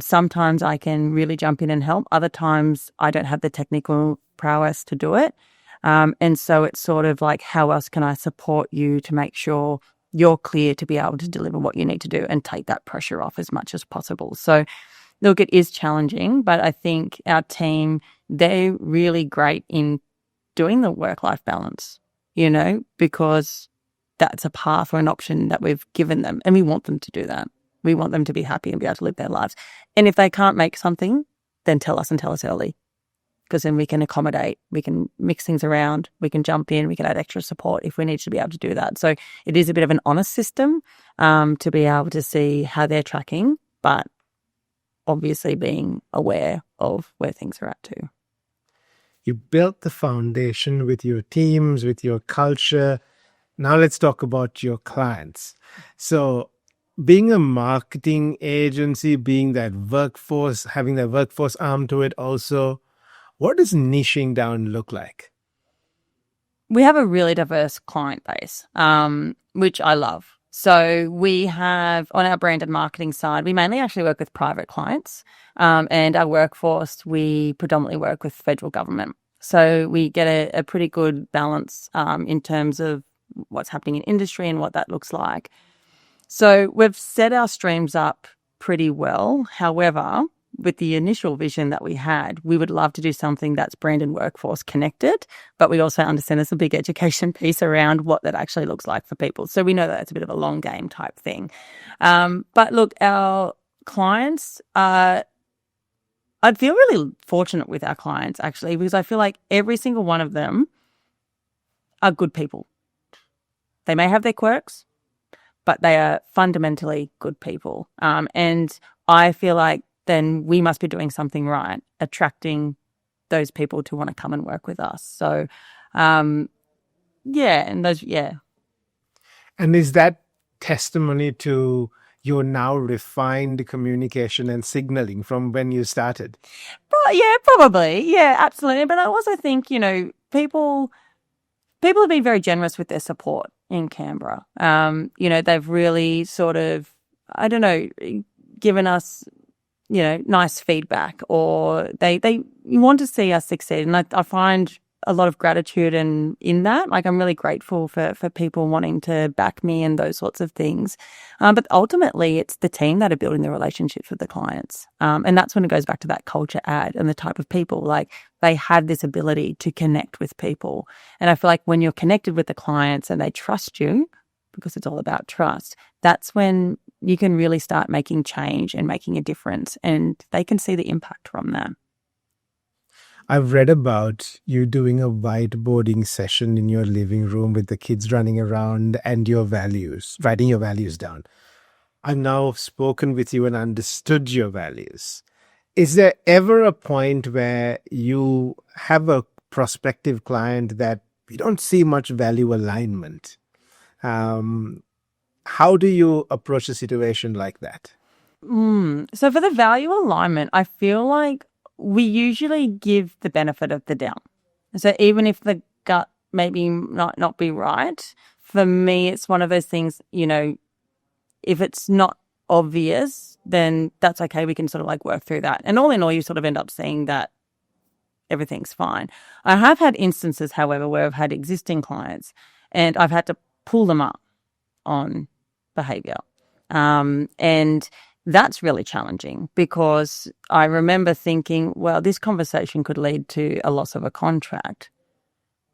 Sometimes I can really jump in and help. Other times I don't have the technical prowess to do it. And so it's sort of like, how else can I support you to make sure you're clear to be able to deliver what you need to do and take that pressure off as much as possible. So look, it is challenging, but I think our team, they're really great in doing the work-life balance, because that's a path or an option that we've given them and we want them to do that. We want them to be happy and be able to live their lives. And if they can't make something, then tell us and tell us early because then we can accommodate, we can mix things around, we can jump in, we can add extra support if we need to be able to do that. So it is a bit of an honest system to be able to see how they're tracking, but obviously being aware of where things are at too. You built the foundation with your teams, with your culture. Now let's talk about your clients. So being a marketing agency, being that workforce, having that workforce arm to it also, what does niching down look like? We have a really diverse client base, which I love. So we have on our brand and marketing side, we mainly actually work with private clients, and our workforce, we predominantly work with federal government. So we get a pretty good balance in terms of what's happening in industry and what that looks like. So we've set our streams up pretty well. However, with the initial vision that we had, we would love to do something that's brand and workforce connected, but we also understand there's a big education piece around what that actually looks like for people. So we know that it's a bit of a long game type thing. But look, our clients, I feel really fortunate with our clients actually, because I feel like every single one of them are good people. They may have their quirks, but they are fundamentally good people. And I feel like then we must be doing something right, attracting those people to want to come and work with us. So, And is that testimony to your now refined communication and signaling from when you started? Yeah, probably. Yeah, absolutely. But I also think, people have been very generous with their support in Canberra. They've really sort of, given us, nice feedback, or they want to see us succeed. And I find a lot of gratitude in that. Like, I'm really grateful for people wanting to back me and those sorts of things. But ultimately, it's the team that are building the relationships with the clients. And that's when it goes back to that culture ad and the type of people. Like, they have this ability to connect with people. And I feel like when you're connected with the clients and they trust you, because it's all about trust, that's when you can really start making change and making a difference, and they can see the impact from that. I've read about you doing a whiteboarding session in your living room with the kids running around and your values, writing your values down. I've now spoken with you and understood your values. Is there ever a point where you have a prospective client that you don't see much value alignment? How do you approach a situation like that? So for the value alignment, I feel like we usually give the benefit of the doubt. So even if the gut maybe not be right, for me, it's one of those things, if it's not obvious, then that's okay. We can sort of like work through that. And all in all, you sort of end up seeing that everything's fine. I have had instances, however, where I've had existing clients and I've had to pull them up on behavior. And that's really challenging because I remember thinking, well, this conversation could lead to a loss of a contract,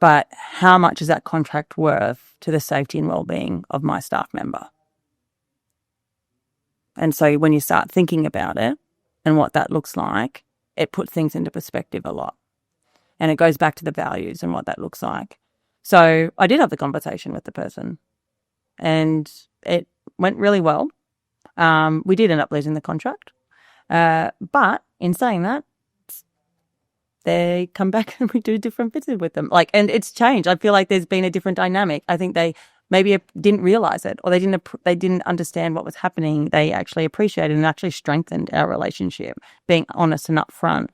but how much is that contract worth to the safety and well-being of my staff member? And so when you start thinking about it and what that looks like, it puts things into perspective a lot. And it goes back to the values and what that looks like. So I did have the conversation with the person, and it went really well. We did end up losing the contract. But in saying that, they come back and we do different business with them. And it's changed. I feel like there's been a different dynamic. I think they maybe didn't realize it, or they didn't understand what was happening. They actually appreciated and actually strengthened our relationship, being honest and upfront.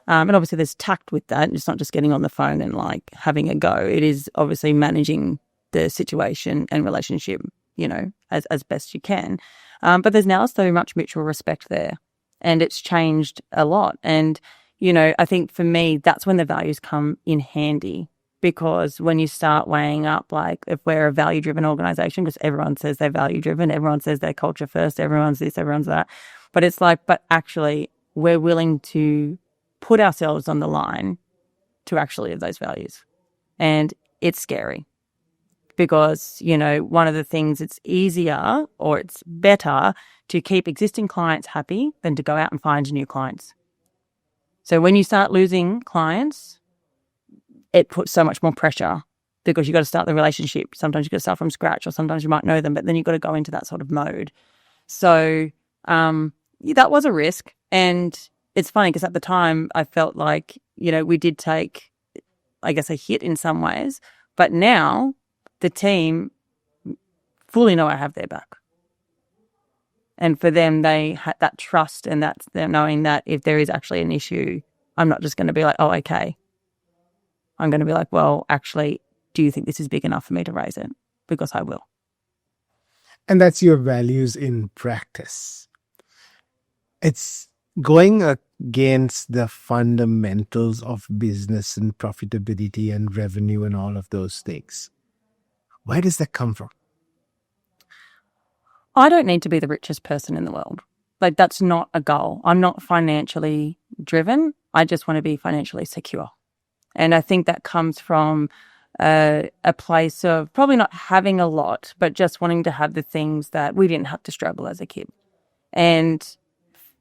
And obviously there's tact with that. It's not just getting on the phone and having a go. It is obviously managing the situation and relationship, as best you can. But there's now so much mutual respect there, and it's changed a lot. And, I think for me, that's when the values come in handy, because when you start weighing up, if we're a value-driven organization, because everyone says they're value-driven, everyone says they're culture first, everyone's this, everyone's that. But it's but actually we're willing to put ourselves on the line to actually live those values. And it's scary because, one of the things, it's easier or it's better to keep existing clients happy than to go out and find new clients. So when you start losing clients, it puts so much more pressure because you've got to start the relationship. Sometimes you've got to start from scratch, or sometimes you might know them, but then you've got to go into that sort of mode. So that was a risk. And it's funny because at the time I felt like, we did take, I guess, a hit in some ways. But now the team fully know I have their back. And for them, they had that trust, and that's them knowing that if there is actually an issue, I'm not just going to be like, oh, okay. I'm going to be like, well, actually, do you think this is big enough for me to raise it? Because I will. And that's your values in practice. It's going against the fundamentals of business and profitability and revenue and all of those things. Where does that come from? I don't need to be the richest person in the world. That's not a goal. I'm not financially driven. I just want to be financially secure. And I think that comes from a place of probably not having a lot, but just wanting to have the things that we didn't have to struggle as a kid. And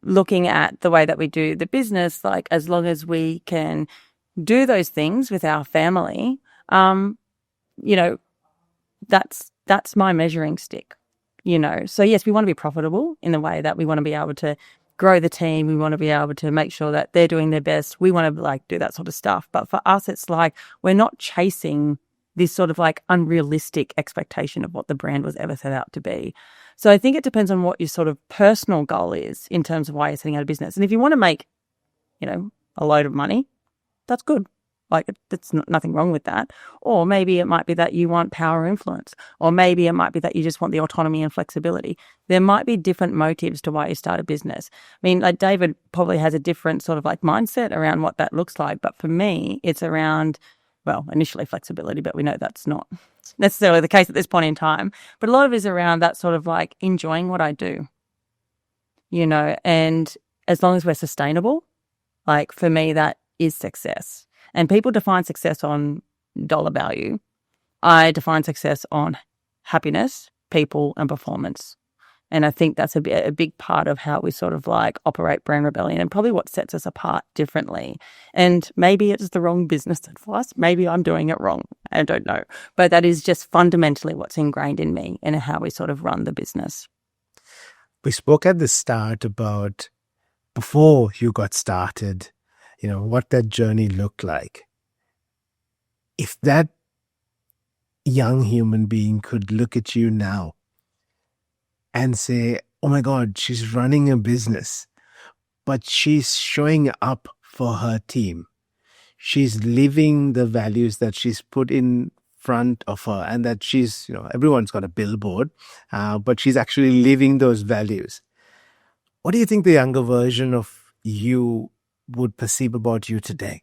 looking at the way that we do the business, as long as we can do those things with our family, that's my measuring stick. So yes, we want to be profitable in the way that we want to be able to grow the team. We want to be able to make sure that they're doing their best. We want to do that sort of stuff. But for us, it's we're not chasing this sort of unrealistic expectation of what the brand was ever set out to be. So I think it depends on what your sort of personal goal is in terms of why you're setting out a business. And if you want to make, a load of money, that's good. That's nothing wrong with that. Or maybe it might be that you want power influence. Or maybe it might be that you just want the autonomy and flexibility. There might be different motives to why you start a business. I mean, David probably has a different sort of mindset around what that looks like. But for me, it's around, initially flexibility, but we know that's not necessarily the case at this point in time. But a lot of it is around that sort of enjoying what I do, and as long as we're sustainable, for me, that is success. And people define success on dollar value. I define success on happiness, people, and performance. And I think that's a big part of how we sort of operate Brand Rebellion, and probably what sets us apart differently. And maybe it's the wrong business advice. Maybe I'm doing it wrong. I don't know. But that is just fundamentally what's ingrained in me and how we sort of run the business. We spoke at the start about before you got started, what that journey looked like. If that young human being could look at you now and say, oh my God, she's running a business, but she's showing up for her team. She's living the values that she's put in front of her, and that she's, everyone's got a billboard, but she's actually living those values. What do you think the younger version of you would perceive about you today?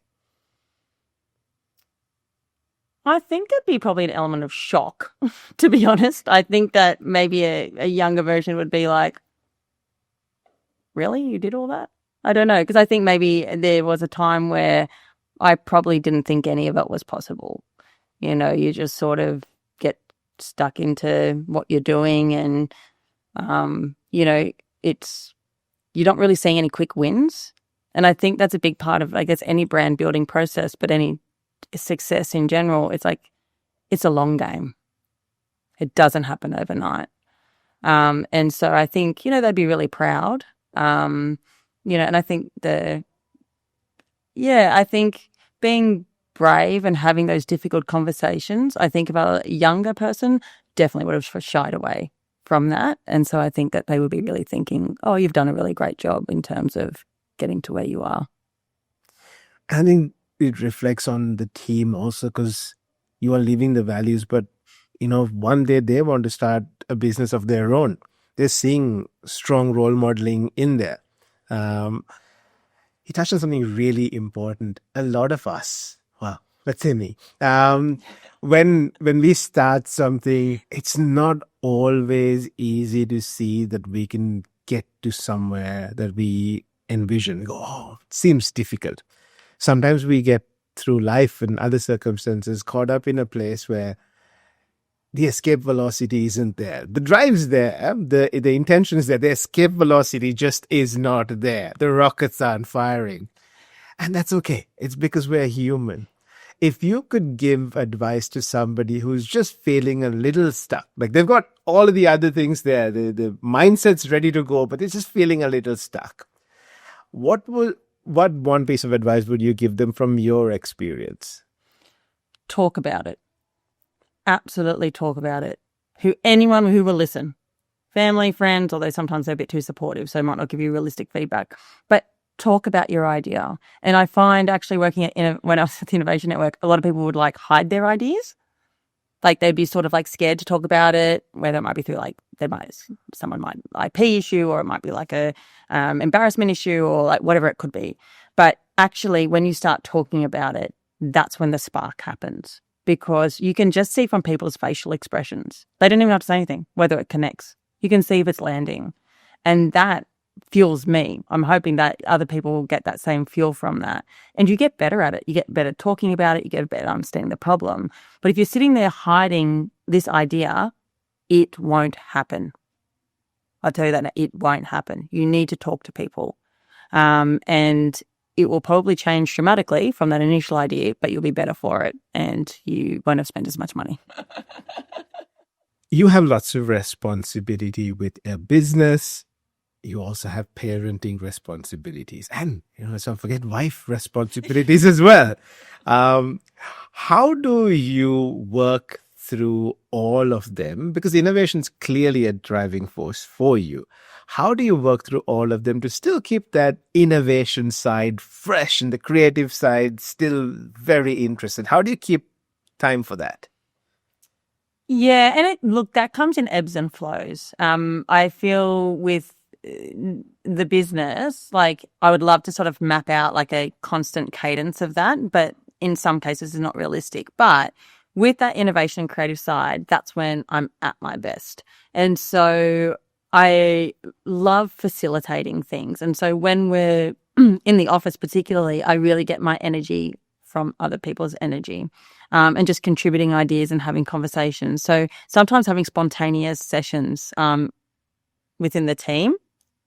I think there'd be probably an element of shock, to be honest. I think that maybe a younger version would be like, really? You did all that? I don't know, because I think maybe there was a time where I probably didn't think any of it was possible. You just sort of get stuck into what you're doing, and, you don't really see any quick wins. And I think that's a big part of, I guess, any brand building process, but any success in general. It's a long game. It doesn't happen overnight. And so I think, they'd be really proud. And I think I think being brave and having those difficult conversations, I think if a younger person definitely would have shied away from that. And so I think that they would be really thinking, oh, you've done a really great job in terms of getting to where you are. I think it reflects on the team also because you are living the values, but one day they want to start a business of their own. They're seeing strong role modeling in there. He touched on something really important. A lot of us, well, let's say me, when we start something, it's not always easy to see that we can get to somewhere that we envision. We go, oh, it seems difficult. Sometimes we get through life and other circumstances caught up in a place where the escape velocity isn't there. The drive's there. The intention is there. The escape velocity just is not there. The rockets aren't firing. And that's okay. It's because we're human. If you could give advice to somebody who's just feeling a little stuck, like they've got all of the other things there, the mindset's ready to go, but they're just feeling a little stuck. What one piece of advice would you give them from your experience? Talk about it. Absolutely talk about it. Anyone who will listen, family, friends, although sometimes they're a bit too supportive, so might not give you realistic feedback, but talk about your idea. And I find actually working when I was at the Innovation Network, a lot of people would hide their ideas. They'd be sort of scared to talk about it, whether it might be through someone might IP issue, or it might be a embarrassment issue, or whatever it could be. But actually, when you start talking about it, that's when the spark happens, because you can just see from people's facial expressions. They don't even have to say anything, whether it connects. You can see if it's landing, and that fuels me. I'm hoping that other people will get that same fuel from that. And you get better at it. You get better talking about it. You get better understanding the problem. But if you're sitting there hiding this idea, it won't happen. I'll tell you that it won't happen. You need to talk to people. And it will probably change dramatically from that initial idea, but you'll be better for it and you won't have spent as much money. You have lots of responsibility with a business. You also have parenting responsibilities and, let's not forget wife responsibilities as well. How do you work through all of them? Because innovation is clearly a driving force for you. How do you work through all of them to still keep that innovation side fresh and the creative side still very interested? How do you keep time for that? Yeah, and that comes in ebbs and flows. I feel with the business, I would love to sort of map out a constant cadence of that, but in some cases it's not realistic. But with that innovation and creative side, that's when I'm at my best. And so I love facilitating things. And so when we're in the office particularly, I really get my energy from other people's energy, and just contributing ideas and having conversations. So sometimes having spontaneous sessions within the team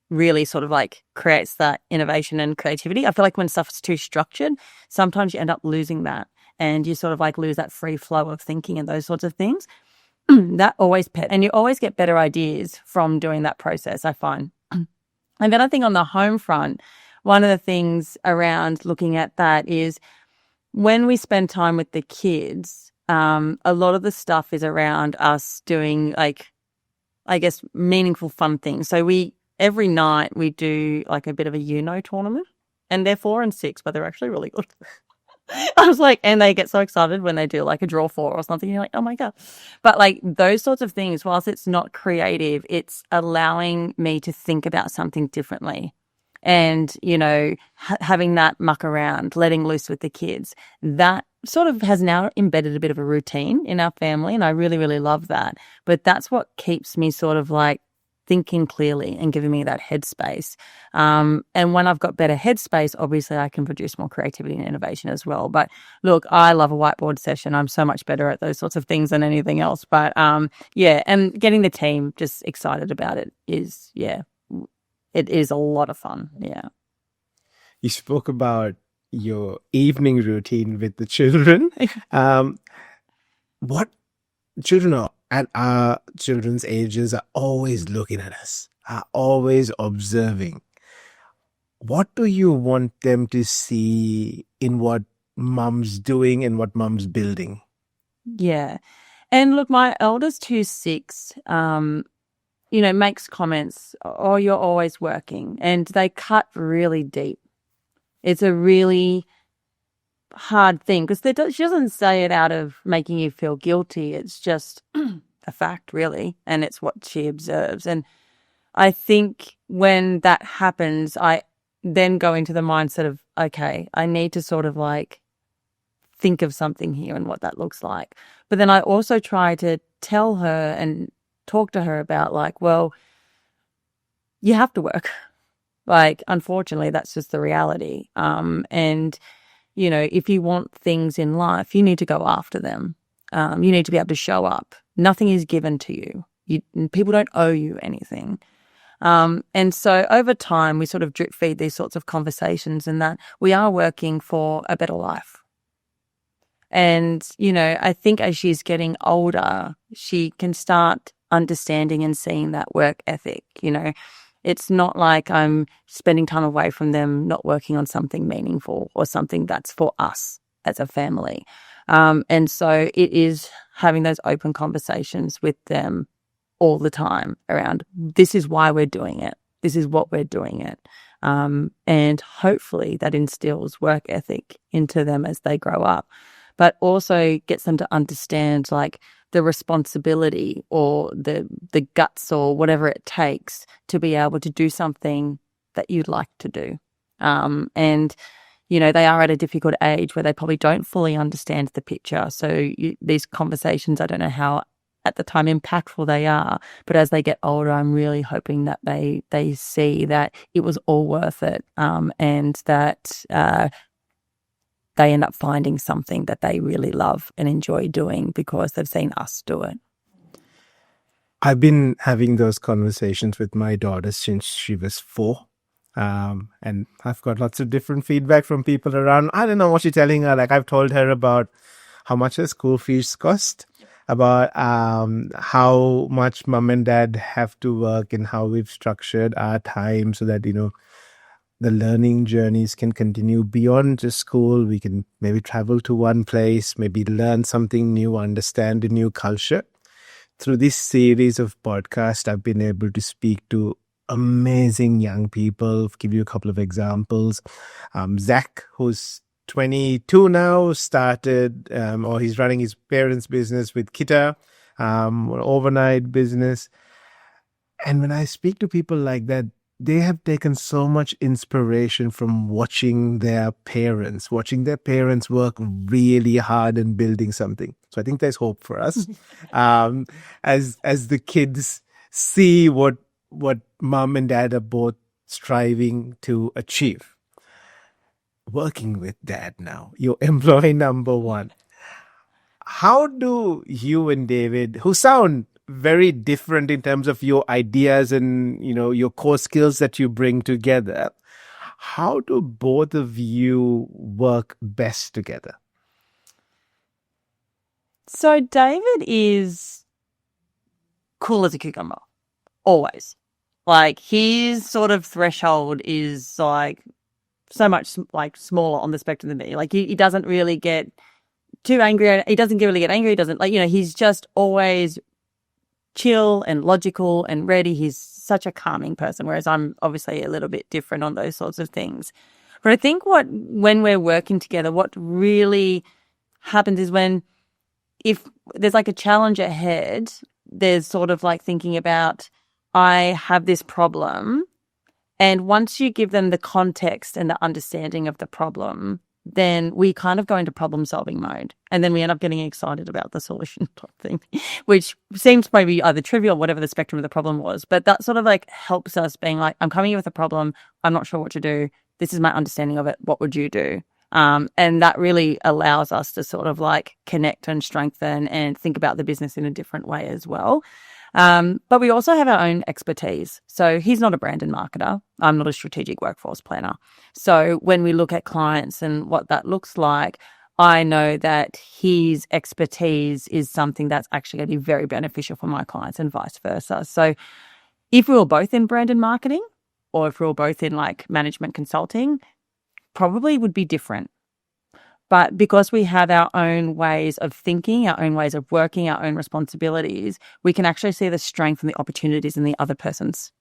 really sort of creates that innovation and creativity. I feel when stuff's too structured, sometimes you end up losing that, and you sort of lose that free flow of thinking and those sorts of things. That always and you always get better ideas from doing that process, I find. And then I think on the home front, one of the things around looking at that is when we spend time with the kids, a lot of the stuff is around us doing I guess meaningful fun things. So every night we do a bit of a tournament, and they're 4 and 6, but they're actually really good. I was and they get so excited when they do a draw 4 or something. You're oh my God. But those sorts of things, whilst it's not creative, it's allowing me to think about something differently. And, having that muck around, letting loose with the kids, that sort of has now embedded a bit of a routine in our family. And I really, really love that. But that's what keeps me sort of thinking clearly and giving me that headspace. And when I've got better headspace, obviously I can produce more creativity and innovation as well. But look, I love a whiteboard session. I'm so much better at those sorts of things than anything else. But and getting the team just excited about it is, it is a lot of fun. Yeah. You spoke about your evening routine with the children. What children are at our children's ages are always looking at us, are always observing. What do you want them to see in what mum's doing and what mum's building? Yeah. And look, my eldest, who's 6, makes comments, oh, you're always working. And they cut really deep. It's a really hard thing because she doesn't say it out of making you feel guilty. It's just a fact, really. And it's what she observes. And I think when that happens, I then go into the mindset of, okay, I need to sort of like think of something here and what that looks like. But then I also try to tell her and talk to her about like, well, you have to work. Like, unfortunately, that's just the reality. And, if you want things in life, you need to go after them. You need to be able to show up. Nothing is given to you. People don't owe you anything. And so over time, we sort of drip feed these sorts of conversations and that we are working for a better life. And, I think as she's getting older, she can start understanding and seeing that work ethic. It's not like I'm spending time away from them, not working on something meaningful or something that's for us as a family. And so it is having those open conversations with them all the time around this is why we're doing it. This is what we're doing it. And hopefully that instills work ethic into them as they grow up, but also gets them to understand like the responsibility or the guts or whatever it takes to be able to do something that you'd like to do. And, they are at a difficult age where they probably don't fully understand the picture. So these conversations, I don't know how at the time impactful they are, but as they get older, I'm really hoping that they see that it was all worth it, and that they end up finding something that they really love and enjoy doing because they've seen us do it. I've been having those conversations with my daughter since she was 4. And I've got lots of different feedback from people around. I don't know what you're telling her. Like, I've told her about how much her school fees cost, about how much mom and dad have to work and how we've structured our time so that, the learning journeys can continue beyond just school. We can maybe travel to one place, maybe learn something new, understand a new culture. Through this series of podcasts, I've been able to speak to amazing young people. I'll give you a couple of examples. Zach, who's 22 now, started, or he's running his parents' business with Kita, an overnight business. And when I speak to people like that, they have taken so much inspiration from watching their parents work really hard and building something. So I think there's hope for us as the kids see what mom and dad are both striving to achieve. Working with dad now, your employee number 1. How do you and David, who sound very different in terms of your ideas and, your core skills that you bring together, how do both of you work best together? So David is cool as a cucumber, always. Like, his sort of threshold is like so much like smaller on the spectrum than me. Like, he doesn't really get too angry. He doesn't really get angry. He doesn't he's just always chill and logical and ready. He's such a calming person, whereas I'm obviously a little bit different on those sorts of things. But I think when we're working together, what really happens is if there's like a challenge ahead, there's sort of like thinking about, I have this problem. And once you give them the context and the understanding of the problem, then we kind of go into problem solving mode. And then we end up getting excited about the solution type thing, which seems maybe either trivial, whatever the spectrum of the problem was. But that sort of like helps us being like, I'm coming here with a problem. I'm not sure what to do. This is my understanding of it. What would you do? And that really allows us to sort of like connect and strengthen and think about the business in a different way as well. But we also have our own expertise. So he's not a brand and marketer. I'm not a strategic workforce planner. So when we look at clients and what that looks like, I know that his expertise is something that's actually going to be very beneficial for my clients and vice versa. So if we were both in brand and marketing, or if we were both in like management consulting, probably would be different. But because we have our own ways of thinking, our own ways of working, our own responsibilities, we can actually see the strength and the opportunities in the other person's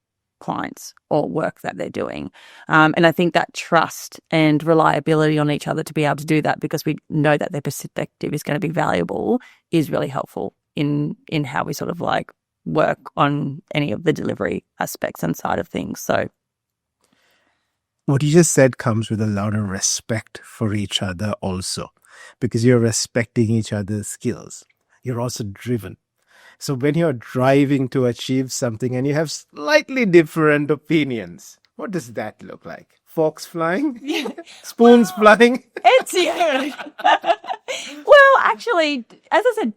clients or work that they're doing. And I think that trust and reliability on each other to be able to do that, because we know that their perspective is going to be valuable, is really helpful in how we sort of like work on any of the delivery aspects and side of things. So what you just said comes with a lot of respect for each other also, because you're respecting each other's skills. You're also driven. So when you're driving to achieve something and you have slightly different opinions, what does that look like? Forks flying? yeah. Spoons flying? It's well, actually, as I said,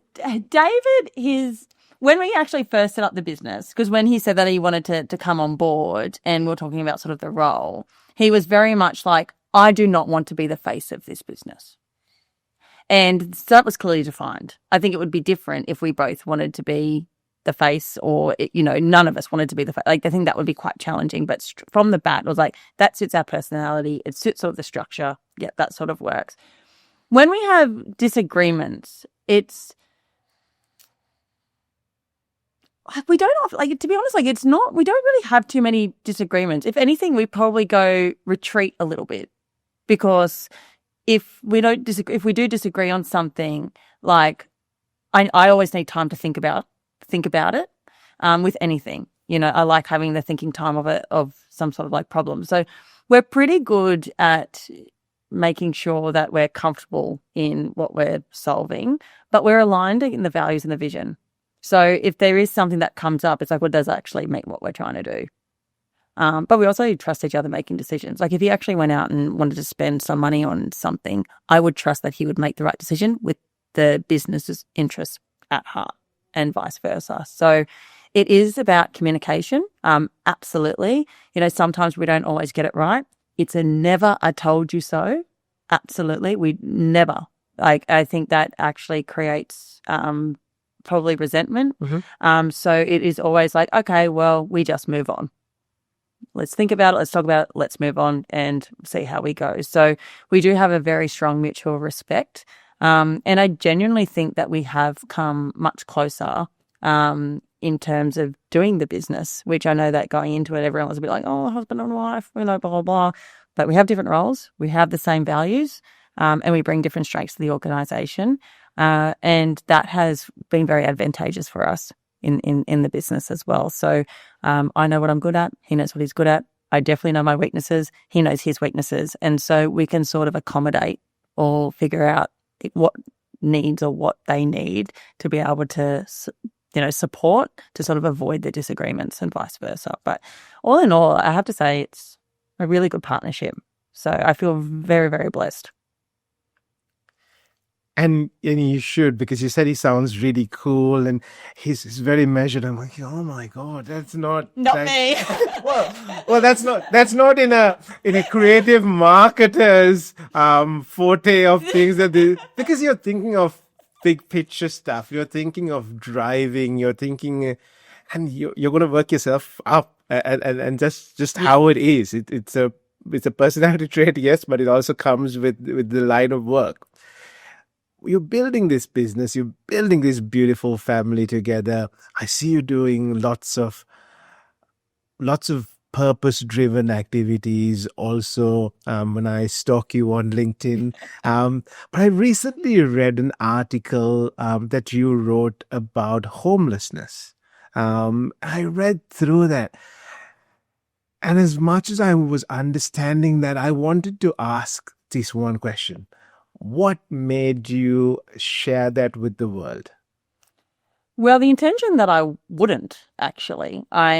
David, when we actually first set up the business, because when he said that he wanted to come on board and we were talking about sort of the role, he was very much like, I do not want to be the face of this business. And so that was clearly defined. I think it would be different if we both wanted to be the face, or, none of us wanted to be the face. Like, I think that would be quite challenging. But from the bat, it was like, that suits our personality. It suits sort of the structure. Yeah, that sort of works. When we have disagreements, we don't like, to be honest, like it's not, we don't really have too many disagreements. If anything, we probably go retreat a little bit, because if we do disagree on something, like I always need time to think about it. With anything, I like having the thinking time of some sort of like problem. So we're pretty good at making sure that we're comfortable in what we're solving, but we're aligned in the values and the vision. So if there is something that comes up, it's like, well, does it actually meet what we're trying to do? But we also trust each other making decisions. Like if he actually went out and wanted to spend some money on something, I would trust that he would make the right decision with the business's interests at heart, and vice versa. So it is about communication. Absolutely. Sometimes we don't always get it right. It's a never I told you so. Absolutely. We never. Like, I think that actually creates probably resentment. Mm-hmm. So it is always like, okay, well, we just move on. Let's think about it. Let's talk about it. Let's move on and see how we go. So we do have a very strong mutual respect. And I genuinely think that we have come much closer in terms of doing the business, which I know that going into it, everyone was a bit like, oh, husband and wife, blah, blah, blah. But we have different roles. We have the same values, and we bring different strengths to the organisation. And that has been very advantageous for us in the business as well. So I know what I'm good at. He knows what he's good at. I definitely know my weaknesses. He knows his weaknesses. And so we can sort of accommodate or figure out what needs or what they need to be able to, support, to sort of avoid the disagreements and vice versa. But all in all, I have to say it's a really good partnership. So I feel very, very blessed. And you should, because you said he sounds really cool and he's very measured. I'm like, oh my God, that's not me. well, that's not in a creative marketer's forte of things because you're thinking of big picture stuff. You're thinking of driving. You're thinking, and you're going to work yourself up and just how it is. It's a personality trait, yes, but it also comes with the line of work. You're building this business, you're building this beautiful family together. I see you doing lots of purpose-driven activities also when I stalk you on LinkedIn. But I recently read an article that you wrote about homelessness. I read through that. And as much as I was understanding that, I wanted to ask this one question. What made you share that with the world? Well, the intention that I wouldn't actually. I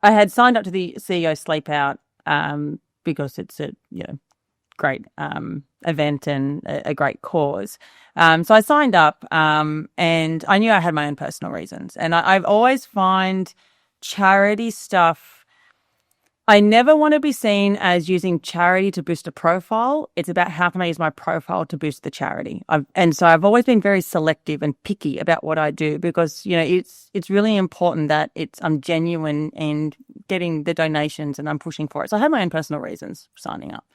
had signed up to the CEO Sleep Out because it's a great event and a great cause. So I signed up and I knew I had my own personal reasons, and I've always find charity stuff. I never want to be seen as using charity to boost a profile. It's about how can I use my profile to boost the charity. And so I've always been very selective and picky about what I do because, it's really important that I'm genuine and getting the donations and I'm pushing for it. So I have my own personal reasons for signing up.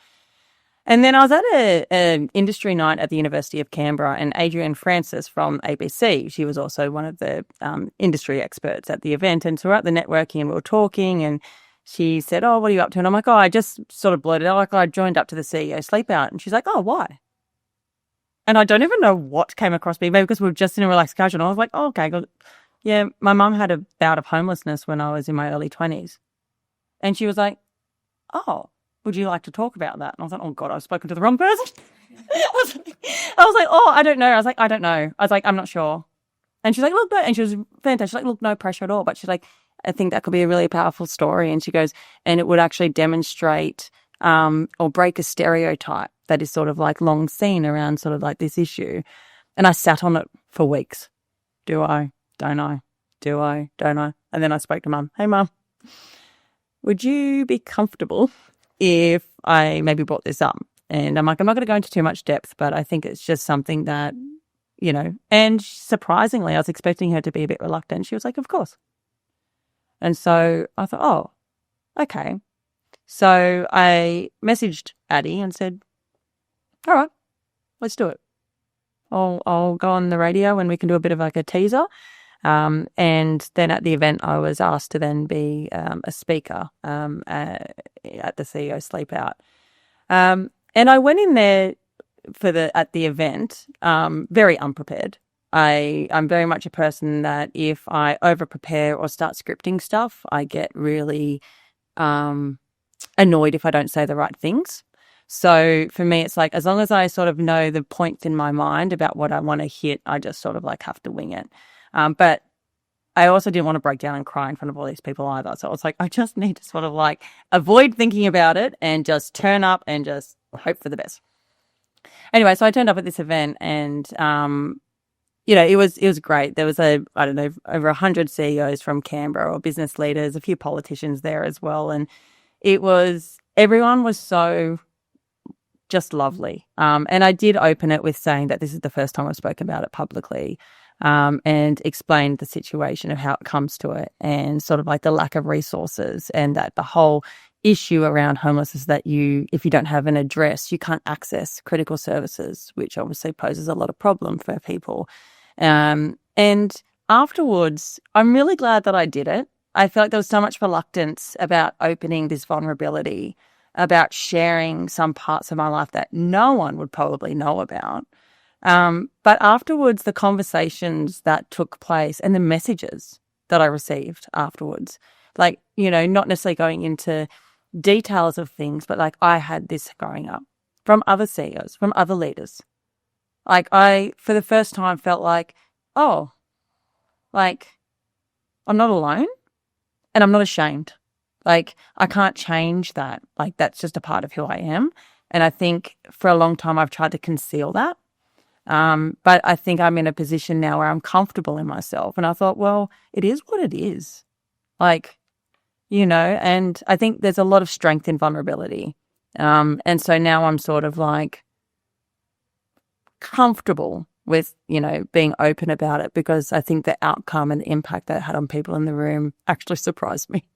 And then I was at an industry night at the University of Canberra, and Adrienne Francis from ABC, she was also one of the industry experts at the event. And so we're at the networking and we were talking, and she said, "Oh, what are you up to?" And I'm like, "Oh, I just sort of blurted out, like, I joined up to the CEO sleep out." And she's like, "Oh, why?" And I don't even know what came across me, maybe because we were just in a relaxed casual. And I was like, "Oh, okay. Good." Yeah, my mum had a bout of homelessness when I was in my early 20s. And she was like, "Oh, would you like to talk about that?" And I was like, "Oh, God, I've spoken to the wrong person." I was like, "Oh, I don't know." I was like, "I don't know." I was like, "I'm not sure." And she's like, "Look," and she was fantastic. She's like, "Look, no pressure at all." But she's like, "I think that could be a really powerful story." And she goes, "And it would actually demonstrate or break a stereotype that is sort of like long seen around sort of like this issue." And I sat on it for weeks. Do I? Don't I? Do I? Don't I? And then I spoke to Mum. "Hey, Mum, would you be comfortable if I maybe brought this up?" And I'm like, "I'm not going to go into too much depth, but I think it's just something that, and surprisingly, I was expecting her to be a bit reluctant. She was like, "Of course." And so I thought, "Oh, okay." So I messaged Addie and said, "All right, let's do it. I'll go on the radio and we can do a bit of like a teaser." And then at the event, I was asked to then be a speaker at the CEO Sleep Out. And I went in there at the event very unprepared. I'm very much a person that if I over prepare or start scripting stuff, I get really annoyed if I don't say the right things. So for me, it's like as long as I sort of know the points in my mind about what I want to hit, I just sort of like have to wing it. But I also didn't want to break down and cry in front of all these people either. So I was like, I just need to sort of like avoid thinking about it and just turn up and just hope for the best. Anyway, so I turned up at this event and, it was great. There was over 100 CEOs from Canberra or business leaders, a few politicians there as well. And everyone was so just lovely. And I did open it with saying that this is the first time I've spoken about it publicly. And explained the situation of how it comes to it and sort of like the lack of resources and that the whole issue around homelessness that if you don't have an address, you can't access critical services, which obviously poses a lot of problem for people. And afterwards, I'm really glad that I did it. I felt like there was so much reluctance about opening this vulnerability, about sharing some parts of my life that no one would probably know about. But afterwards, the conversations that took place and the messages that I received afterwards, like, not necessarily going into details of things, but like I had this growing up from other CEOs, from other leaders. Like I, for the first time, felt like, oh, like I'm not alone and I'm not ashamed. Like I can't change that. Like that's just a part of who I am. And I think for a long time, I've tried to conceal that. But I think I'm in a position now where I'm comfortable in myself. And I thought, well, it is what it is. Like, and I think there's a lot of strength in vulnerability. And so now I'm sort of like comfortable with, being open about it because I think the outcome and the impact that it had on people in the room actually surprised me,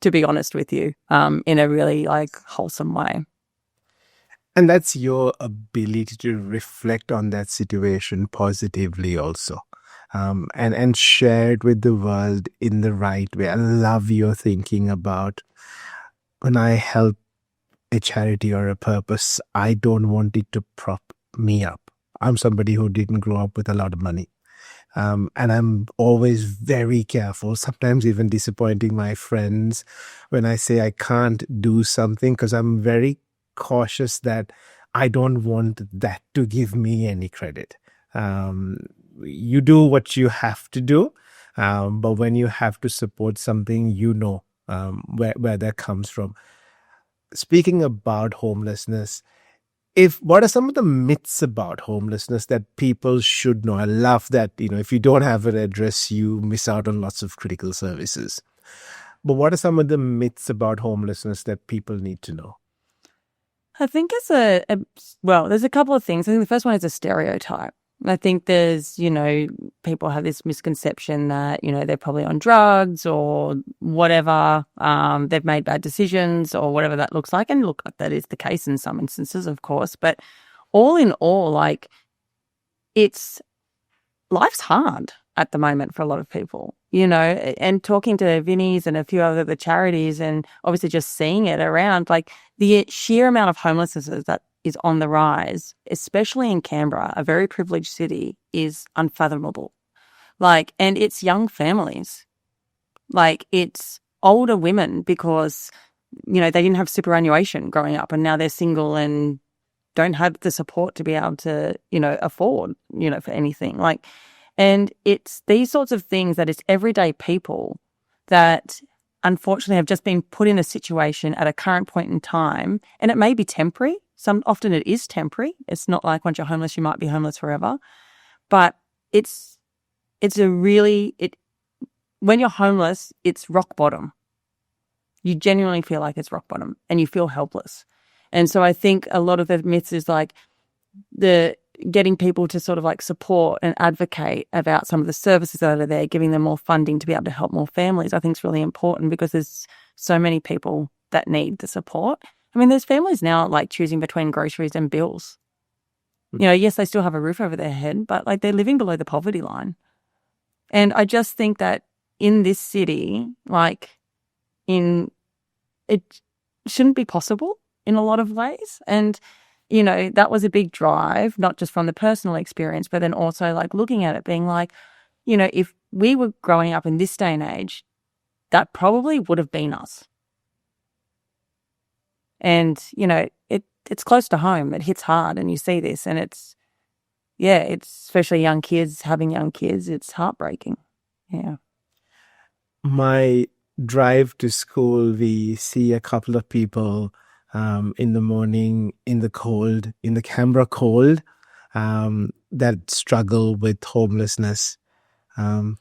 to be honest with you, in a really like wholesome way. And that's your ability to reflect on that situation positively also. And share it with the world in the right way. I love your thinking about when I help a charity or a purpose, I don't want it to prop me up. I'm somebody who didn't grow up with a lot of money. And I'm always very careful, sometimes even disappointing my friends when I say I can't do something because I'm very cautious that I don't want that to give me any credit. You do what you have to do, but when you have to support something, where that comes from. Speaking about homelessness, what are some of the myths about homelessness that people should know? I love that, if you don't have an address, you miss out on lots of critical services. But what are some of the myths about homelessness that people need to know? I think well, there's a couple of things. I think the first one is a stereotype. I think there's, people have this misconception that, they're probably on drugs or whatever. They've made bad decisions or whatever that looks like. And look, that is the case in some instances, of course. But all in all, like, life's hard at the moment for a lot of people, and talking to Vinnie's and a few other the charities and obviously just seeing it around, like the sheer amount of homelessness that is on the rise, especially in Canberra, a very privileged city, is unfathomable. Like, and it's young families, like it's older women because, they didn't have superannuation growing up and now they're single and don't have the support to be able to, afford, for anything. Like, and it's these sorts of things that it's everyday people that unfortunately have just been put in a situation at a current point in time, and it may be temporary. Often it is temporary. It's not like once you're homeless, you might be homeless forever. But when you're homeless, it's rock bottom. You genuinely feel like it's rock bottom and you feel helpless. And so I think a lot of the myths is like the getting people to sort of like support and advocate about some of the services that are there, giving them more funding to be able to help more families, I think is really important because there's so many people that need the support. I mean, there's families now like choosing between groceries and bills. Yes, they still have a roof over their head, but like they're living below the poverty line. And I just think that in this city, it shouldn't be possible in a lot of ways. And that was a big drive, not just from the personal experience, but then also like looking at it being like, if we were growing up in this day and age, that probably would have been us. And, it's close to home. It hits hard and you see this and it's especially young kids, having young kids, it's heartbreaking. Yeah. My drive to school, we see a couple of people in the morning, in the cold, in the Canberra cold, that struggle with homelessness. I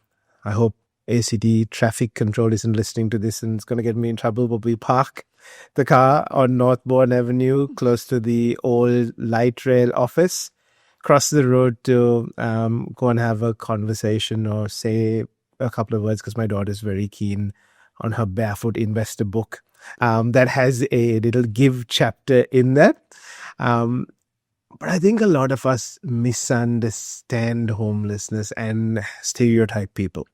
hope ACT traffic control isn't listening to this and it's going to get me in trouble, but we park the car on Northbourne Avenue close to the old light rail office, cross the road to go and have a conversation or say a couple of words because my daughter is very keen on her Barefoot Investor book. That has a little give chapter in that. But I think a lot of us misunderstand homelessness and stereotype people.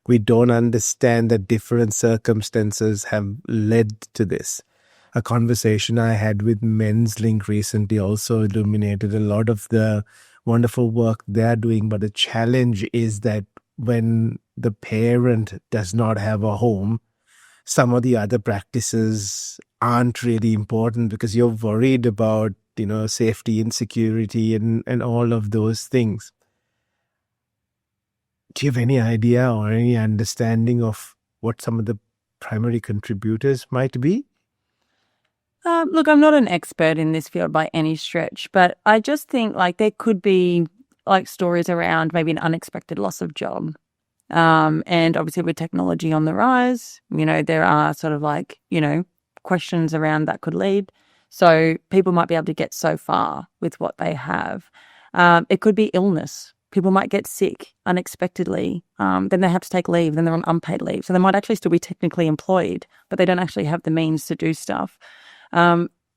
We don't understand that different circumstances have led to this. A conversation I had with Men's Link recently also illuminated a lot of the wonderful work they're doing. But the challenge is that when the parent does not have a home, some of the other practices aren't really important because you're worried about, safety, insecurity, and all of those things. Do you have any idea or any understanding of what some of the primary contributors might be? Look, I'm not an expert in this field by any stretch, but I just think like there could be like stories around maybe an unexpected loss of job. And obviously with technology on the rise, there are sort of like, questions around that could lead. So people might be able to get so far with what they have. It could be illness. People might get sick unexpectedly. Then they have to take leave. Then they're on unpaid leave. So they might actually still be technically employed, but they don't actually have the means to do stuff.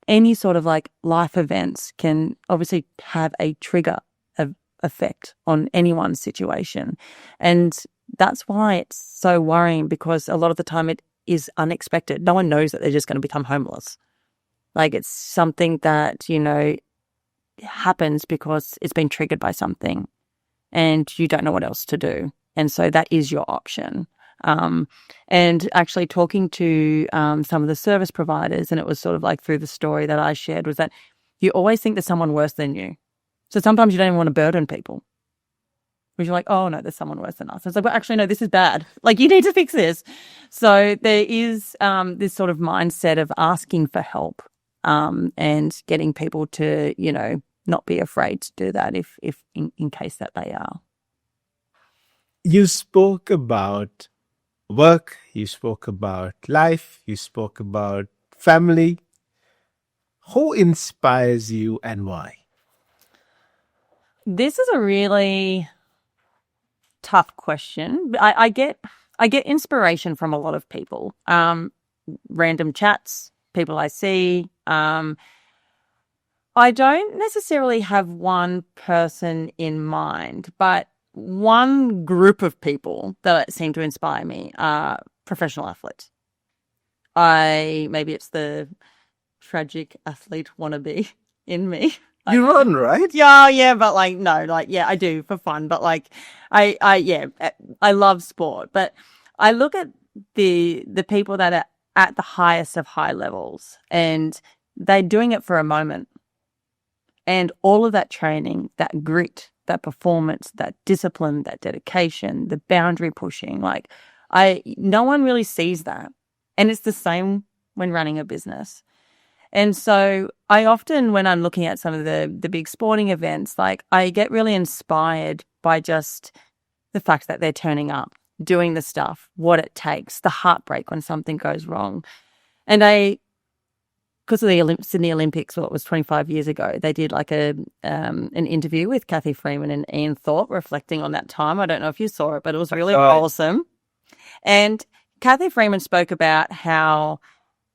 Any sort of like life events can obviously have a trigger of effect on anyone's situation. And that's why it's so worrying because a lot of the time it is unexpected. No one knows that they're just going to become homeless. Like it's something that, happens because it's been triggered by something and you don't know what else to do. And so that is your option. And actually talking to some of the service providers, and it was sort of like through the story that I shared, was that you always think there's someone worse than you. So sometimes you don't even want to burden people. Because you're like, oh, no, there's someone worse than us. It's like, well, actually, no, this is bad. Like, you need to fix this. So there is this sort of mindset of asking for help and getting people to, not be afraid to do that if in case that they are. You spoke about work, you spoke about life, you spoke about family. Who inspires you and why? This is a really tough question. I get inspiration from a lot of people. Random chats, people I see. I don't necessarily have one person in mind, but one group of people that seem to inspire me are professional athletes. Maybe it's the tragic athlete wannabe in me. You run, right? Yeah, but like no, like yeah, I do for fun, but like yeah, I love sport, but I look at the people that are at the highest of high levels and they're doing it for a moment. And all of that training, that grit, that performance, that discipline, that dedication, the boundary pushing, like no one really sees that. And it's the same when running a business. And so I often, when I'm looking at some of the big sporting events, like I get really inspired by just the fact that they're turning up, doing the stuff, what it takes, the heartbreak when something goes wrong. And because of the Sydney Olympics, well, it was 25 years ago, they did like an interview with Kathy Freeman and Ian Thorpe reflecting on that time. I don't know if you saw it, but it was really awesome. And Kathy Freeman spoke about how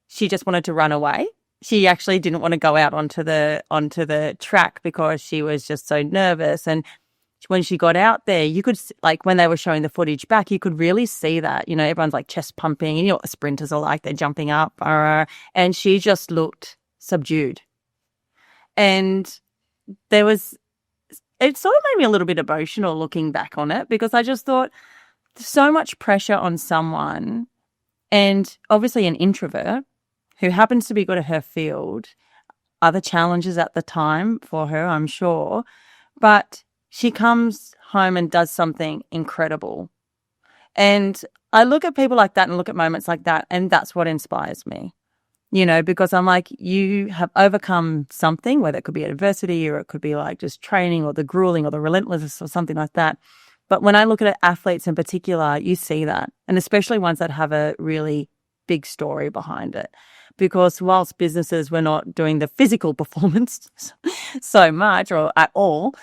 she just wanted to run away. She actually didn't want to go out onto the track because she was just so nervous. And when she got out there, you could, like, when they were showing the footage back, you could really see that, everyone's like chest pumping, and you know what the sprinters are like, they're jumping up, and she just looked subdued. And it sort of made me a little bit emotional looking back on it, because I just thought so much pressure on someone, and obviously an introvert who happens to be good at her field, other challenges at the time for her, I'm sure, but she comes home and does something incredible. And I look at people like that and look at moments like that, and that's what inspires me, because I'm like, you have overcome something, whether it could be adversity or it could be like just training or the grueling or the relentlessness or something like that. But when I look at athletes in particular, you see that, and especially ones that have a really big story behind it. Because whilst businesses were not doing the physical performance so much or at all,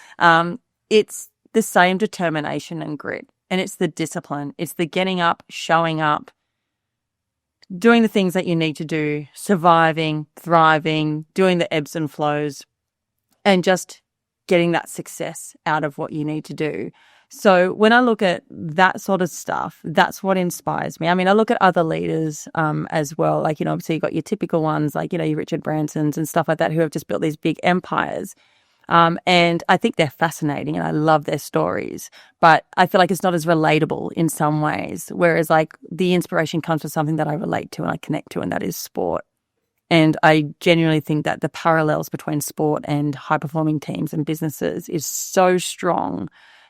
it's the same determination and grit. And it's the discipline. It's the getting up, showing up, doing the things that you need to do, surviving, thriving, doing the ebbs and flows, and just getting that success out of what you need to do. So when I look at that sort of stuff, that's what inspires me. I mean, I look at other leaders as well. Like, obviously you've got your typical ones like, your Richard Bransons and stuff like that who have just built these big empires. And I think they're fascinating and I love their stories. But I feel like it's not as relatable in some ways. Whereas like the inspiration comes from something that I relate to and I connect to, and that is sport. And I genuinely think that the parallels between sport and high-performing teams and businesses is so strong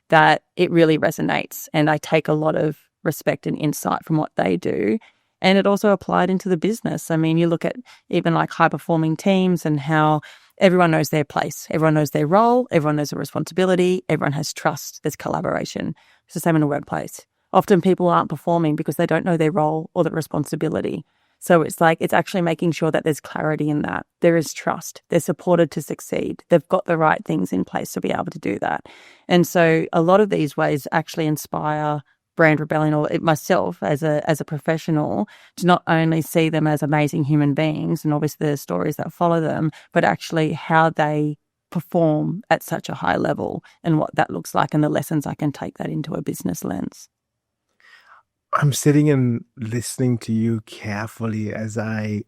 that it really resonates. And I take a lot of respect and insight from what they do. And it also applied into the business. I mean, you look at even like high-performing teams and how everyone knows their place. Everyone knows their role. Everyone knows their responsibility. Everyone has trust. There's collaboration. It's the same in a workplace. Often people aren't performing because they don't know their role or their responsibility. So it's like, it's actually making sure that there's clarity in that. There is trust. They're supported to succeed. They've got the right things in place to be able to do that. And so a lot of these ways actually inspire Brand Rebellion, or myself as a professional, to not only see them as amazing human beings and obviously the stories that follow them, but actually how they perform at such a high level and what that looks like and the lessons I can take that into a business lens. I'm sitting and listening to you carefully as I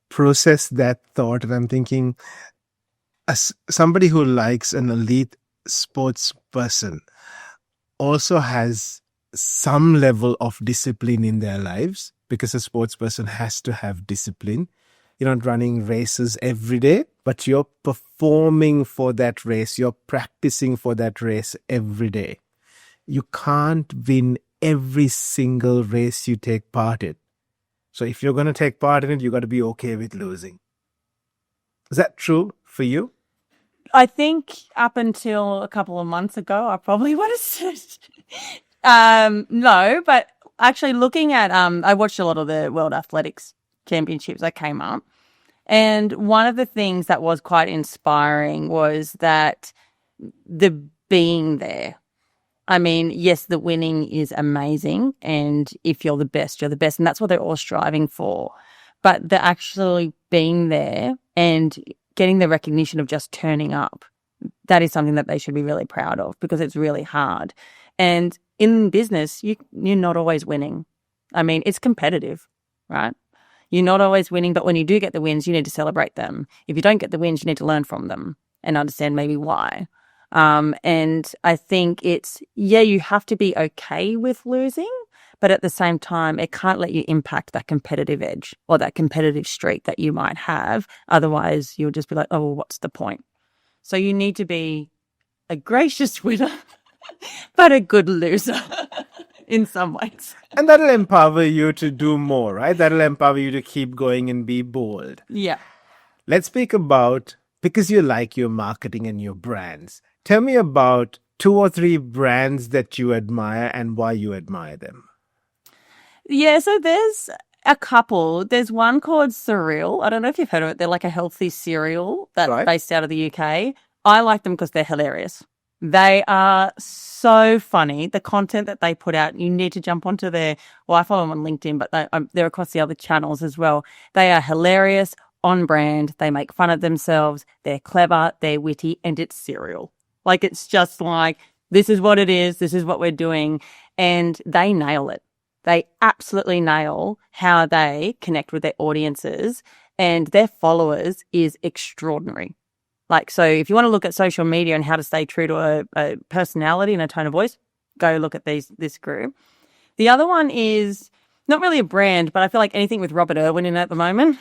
process that thought, and I'm thinking, as somebody who likes an elite sports person also has some level of discipline in their lives, because a sports person has to have discipline. You're not running races every day, but you're performing for that race. You're practicing for that race every day. You can't win every single race you take part in. So if you're going to take part in it, you got to be okay with losing. Is that true for you? I think up until a couple of months ago, I probably would have said no, but actually looking at, I watched a lot of the World Athletics Championships that came up. And one of the things that was quite inspiring was that the being there. I mean, yes, the winning is amazing. And if you're the best, you're the best. And that's what they're all striving for. But the actually being there and getting the recognition of just turning up, that is something that they should be really proud of because it's really hard. And in business, you're not always winning. I mean, it's competitive, right? You're not always winning, but when you do get the wins, you need to celebrate them. If you don't get the wins, you need to learn from them and understand maybe why. And I think you have to be okay with losing, but at the same time, it can't let you impact that competitive edge or that competitive streak that you might have. Otherwise, you'll just be like, oh, well, what's the point? So you need to be a gracious winner, but a good loser in some ways. And that'll empower you to do more, right? That'll empower you to keep going and be bold. Yeah. Let's speak about, because you like your marketing and your brands, tell me about 2 or 3 brands that you admire and why you admire them. Yeah, so there's a couple. There's one called Surreal. I don't know if you've heard of it. They're like a healthy cereal that's Right. based out of the UK. I like them because they're hilarious. They are so funny. The content that they put out, you need to jump onto I follow them on LinkedIn, but they're across the other channels as well. They are hilarious, on brand. They make fun of themselves. They're clever, they're witty, and it's cereal. Like, it's just like, this is what it is. This is what we're doing. And they nail it. They absolutely nail how they connect with their audiences, and their followers is extraordinary. Like, so if you want to look at social media and how to stay true to a personality and a tone of voice, go look at this group. The other one is not really a brand, but I feel like anything with Robert Irwin in it at the moment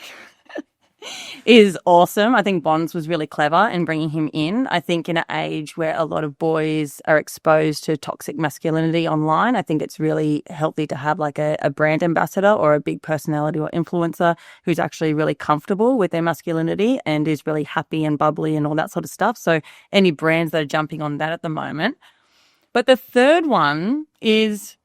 is awesome. I think Bonds was really clever in bringing him in. I think in an age where a lot of boys are exposed to toxic masculinity online, I think it's really healthy to have like a brand ambassador or a big personality or influencer who's actually really comfortable with their masculinity and is really happy and bubbly and all that sort of stuff. So any brands that are jumping on that at the moment. But the third one is,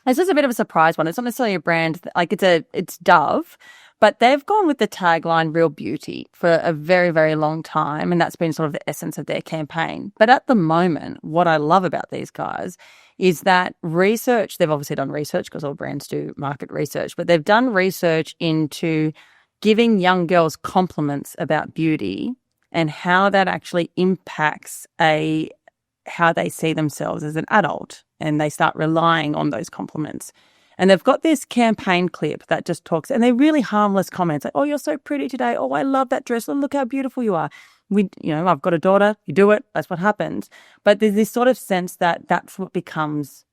this is a bit of a surprise one. It's not necessarily a brand, like it's Dove. But they've gone with the tagline Real Beauty for a very, very long time, and that's been sort of the essence of their campaign. But at the moment, what I love about these guys is that research, they've obviously done research because all brands do market research, but they've done research into giving young girls compliments about beauty and how that actually impacts how they see themselves as an adult, and they start relying on those compliments. And they've got this campaign clip that just talks, and they're really harmless comments like, oh, you're so pretty today. Oh, I love that dress. Look how beautiful you are. I've got a daughter. You do it. That's what happens. But there's this sort of sense that that's what becomes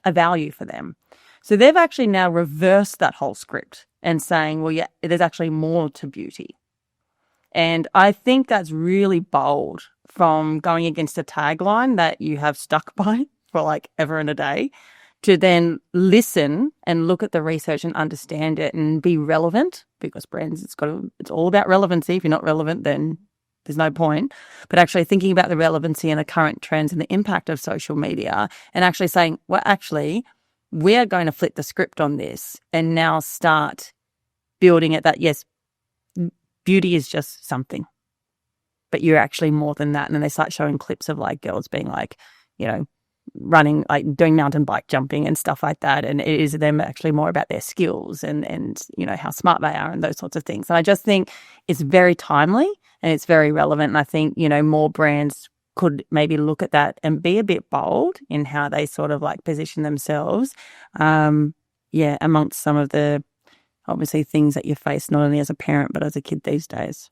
a value for them. So they've actually now reversed that whole script and saying, well, yeah, there's actually more to beauty. And I think that's really bold from going against a tagline that you have stuck by for like ever and a day, to then listen and look at the research and understand it and be relevant, because brands, it's all about relevancy. If you're not relevant, then there's no point. But actually thinking about the relevancy and the current trends and the impact of social media, and actually saying, well, actually, we're going to flip the script on this and now start building it that, yes, beauty is just something, but you're actually more than that. And then they start showing clips of like girls being like, running, like doing mountain bike jumping and stuff like that. And it is them actually more about their skills and how smart they are and those sorts of things. And I just think it's very timely and it's very relevant. And I think, more brands could maybe look at that and be a bit bold in how they sort of like position themselves. Amongst some of the obviously things that you face not only as a parent, but as a kid these days.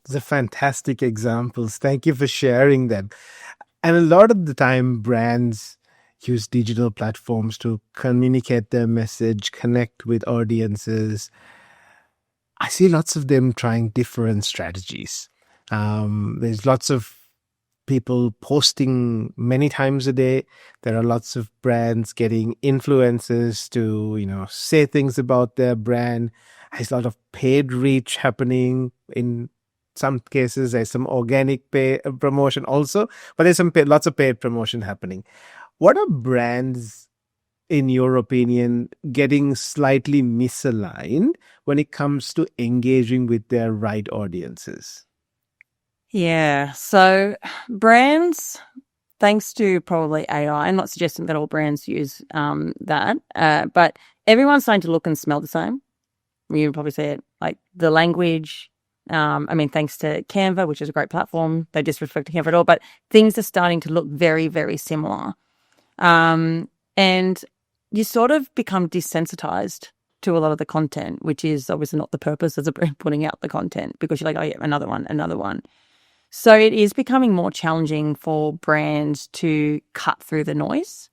Those are fantastic examples. Thank you for sharing them. And a lot of the time, brands use digital platforms to communicate their message, connect with audiences. I see lots of them trying different strategies. There's lots of people posting many times a day. There are lots of brands getting influencers to, say things about their brand. There's a lot of paid reach happening. In some cases, there's some organic promotion also, but there's lots of paid promotion happening. What are brands in your opinion, getting slightly misaligned when it comes to engaging with their right audiences? Yeah. So brands, thanks to probably AI, I'm not suggesting that all brands use that, but everyone's starting to look and smell the same. You probably see it like the language. Thanks to Canva, which is a great platform. They disrespect Canva at all, but things are starting to look very, very similar. And you sort of become desensitized to a lot of the content, which is obviously not the purpose of the brand putting out the content, because you're like, oh yeah, another one, another one. So it is becoming more challenging for brands to cut through the noise,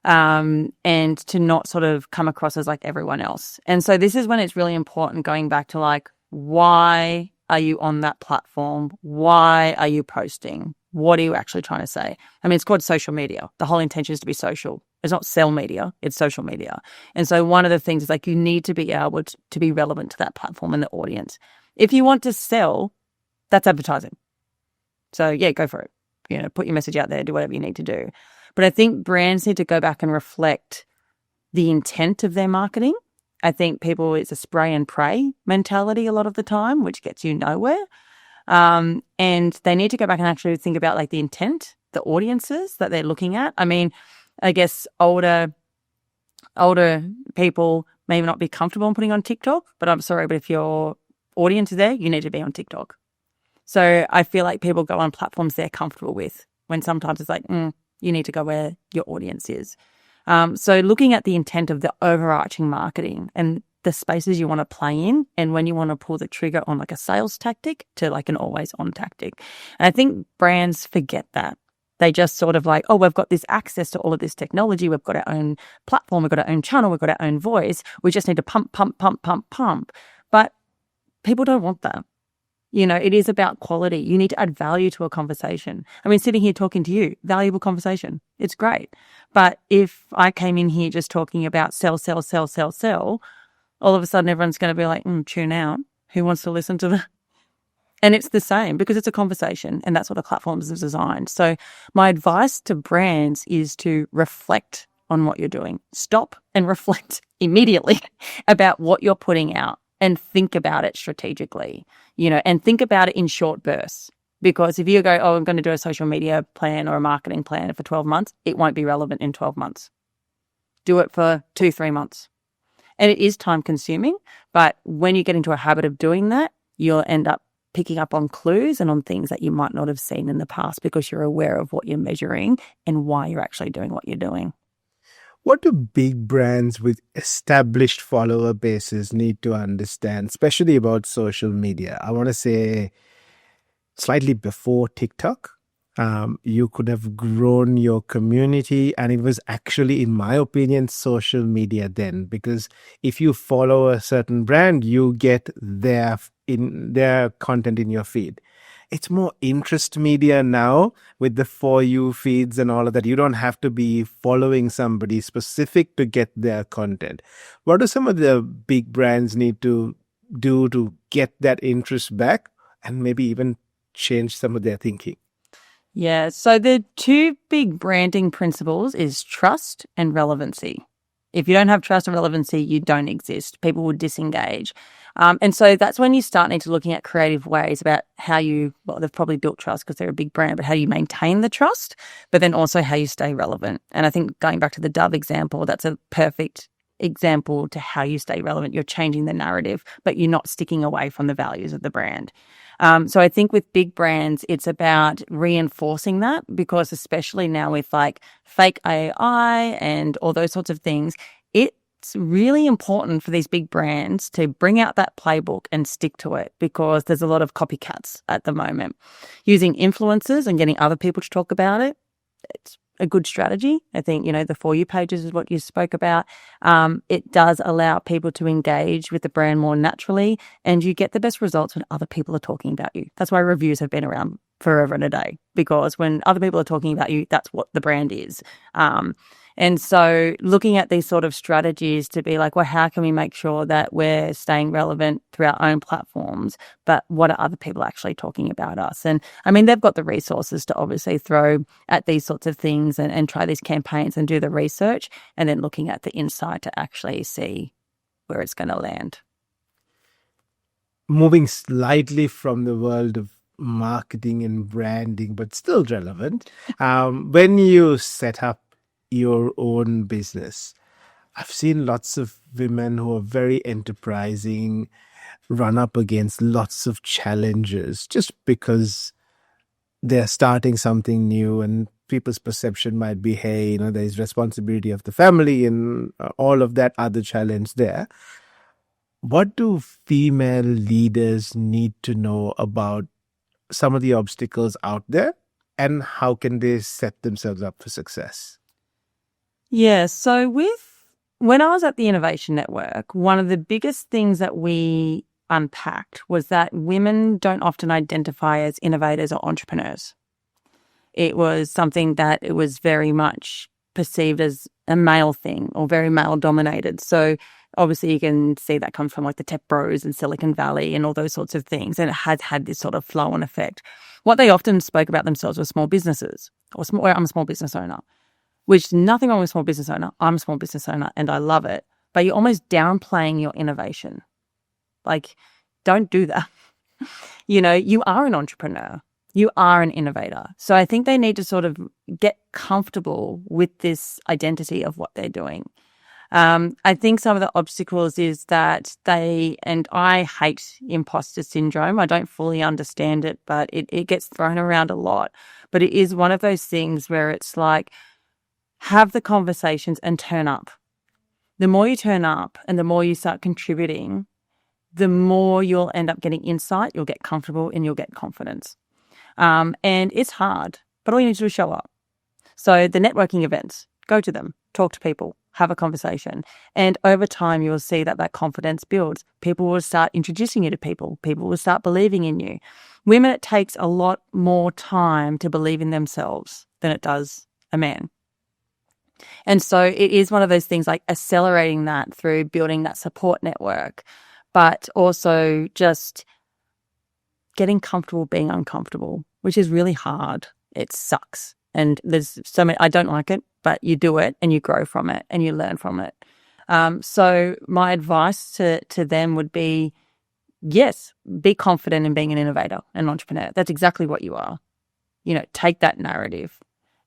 and to not sort of come across as like everyone else. And so this is when it's really important going back to like, why are you on that platform? Why are you posting? What are you actually trying to say? I mean, it's called social media. The whole intention is to be social. It's not sell media, it's social media. And so one of the things is like you need to be able to be relevant to that platform and the audience. If you want to sell, that's advertising. So yeah, go for it. Put your message out there, do whatever you need to do. But I think brands need to go back and reflect the intent of their marketing. I think it's a spray and pray mentality a lot of the time, which gets you nowhere. And they need to go back and actually think about like the intent, the audiences that they're looking at. I mean, I guess older people may not be comfortable in putting on TikTok, but I'm sorry, but if your audience is there, you need to be on TikTok. So I feel like people go on platforms they're comfortable with, when sometimes it's like, you need to go where your audience is. So looking at the intent of the overarching marketing and the spaces you want to play in, and when you want to pull the trigger on like a sales tactic to like an always on tactic. And I think brands forget that. They just sort of like, oh, we've got this access to all of this technology. We've got our own platform. We've got our own channel. We've got our own voice. We just need to pump, pump, pump, pump, pump. But people don't want that. It is about quality. You need to add value to a conversation. I mean, sitting here talking to you, valuable conversation. It's great. But if I came in here just talking about sell, sell, sell, sell, sell, all of a sudden everyone's going to be like, tune out. Who wants to listen to that? And it's the same because it's a conversation, and that's what the platforms are designed. So my advice to brands is to reflect on what you're doing. Stop and reflect immediately about what you're putting out and think about it strategically, and think about it in short bursts. Because if you go, oh, I'm going to do a social media plan or a marketing plan for 12 months, it won't be relevant in 12 months. Do it for 2-3 months. And it is time consuming, but when you get into a habit of doing that, you'll end up picking up on clues and on things that you might not have seen in the past because you're aware of what you're measuring and why you're actually doing what you're doing. What do big brands with established follower bases need to understand, especially about social media? I want to say slightly before TikTok, you could have grown your community, and it was actually, in my opinion, social media then, because if you follow a certain brand, you get their content in your feed. It's more interest media now with the For You feeds and all of that. You don't have to be following somebody specific to get their content. What do some of the big brands need to do to get that interest back and maybe even change some of their thinking? Yeah, so the two big branding principles is trust and relevancy. If you don't have trust and relevancy, you don't exist. People will disengage. And so that's when you start need to looking at creative ways about how they've probably built trust because they're a big brand, but how you maintain the trust, but then also how you stay relevant. And I think going back to the Dove example, that's a perfect example to how you stay relevant. You're changing the narrative, but you're not sticking away from the values of the brand. So I think with big brands, it's about reinforcing that, because especially now with like fake AI and all those sorts of things, it's really important for these big brands to bring out that playbook and stick to it, because there's a lot of copycats at the moment. Using influencers and getting other people to talk about it, it's a good strategy. I think, the For You pages is what you spoke about. It does allow people to engage with the brand more naturally, and you get the best results when other people are talking about you. That's why reviews have been around forever and a day, because when other people are talking about you, that's what the brand is. And so looking at these sort of strategies to be like, well, how can we make sure that we're staying relevant through our own platforms, but what are other people actually talking about us? And I mean, they've got the resources to obviously throw at these sorts of things and try these campaigns and do the research, and then looking at the insight to actually see where it's going to land. Moving slightly from the world of marketing and branding, but still relevant, when you set up your own business, I've seen lots of women who are very enterprising run up against lots of challenges just because they're starting something new, and people's perception might be, hey, there's responsibility of the family and all of that other challenge there. What do female leaders need to know about some of the obstacles out there, and how can they set themselves up for success? Yeah, so when I was at the Innovation Network, one of the biggest things that we unpacked was that women don't often identify as innovators or entrepreneurs. It was something that it was very much perceived as a male thing or very male dominated. So obviously you can see that comes from like the tech bros in Silicon Valley and all those sorts of things. And it has had this sort of flow on effect. What they often spoke about themselves were small businesses or I'm a small business owner, which nothing wrong with small business owner. I'm a small business owner and I love it. But you're almost downplaying your innovation. Like, don't do that. You are an entrepreneur. You are an innovator. So I think they need to sort of get comfortable with this identity of what they're doing. I think some of the obstacles is that and I hate imposter syndrome. I don't fully understand it, but it gets thrown around a lot. But it is one of those things where it's like, have the conversations and turn up. The more you turn up and the more you start contributing, the more you'll end up getting insight, you'll get comfortable, and you'll get confidence. And it's hard, but all you need to do is show up. So the networking events, go to them, talk to people, have a conversation. And over time, you will see that confidence builds. People will start introducing you to people. People will start believing in you. Women, it takes a lot more time to believe in themselves than it does a man. And so it is one of those things like accelerating that through building that support network, but also just getting comfortable being uncomfortable, which is really hard. It sucks. And there's so many, I don't like it, but you do it and you grow from it and you learn from it. So my advice to them would be, yes, be confident in being an innovator, an entrepreneur. That's exactly what you are. Take that narrative.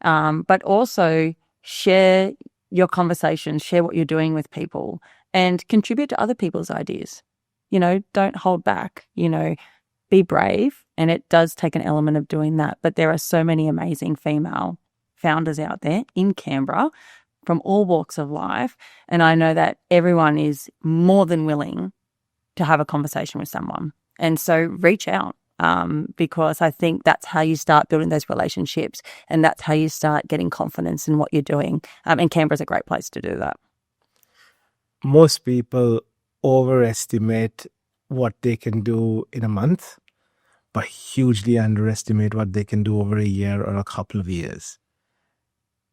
But also share your conversations, share what you're doing with people, and contribute to other people's ideas. Don't hold back, be brave. And it does take an element of doing that. But there are so many amazing female founders out there in Canberra from all walks of life. And I know that everyone is more than willing to have a conversation with someone. And so reach out. Because I think that's how you start building those relationships, and that's how you start getting confidence in what you're doing. And Canberra's a great place to do that. Most people overestimate what they can do in a month, but hugely underestimate what they can do over a year or a couple of years.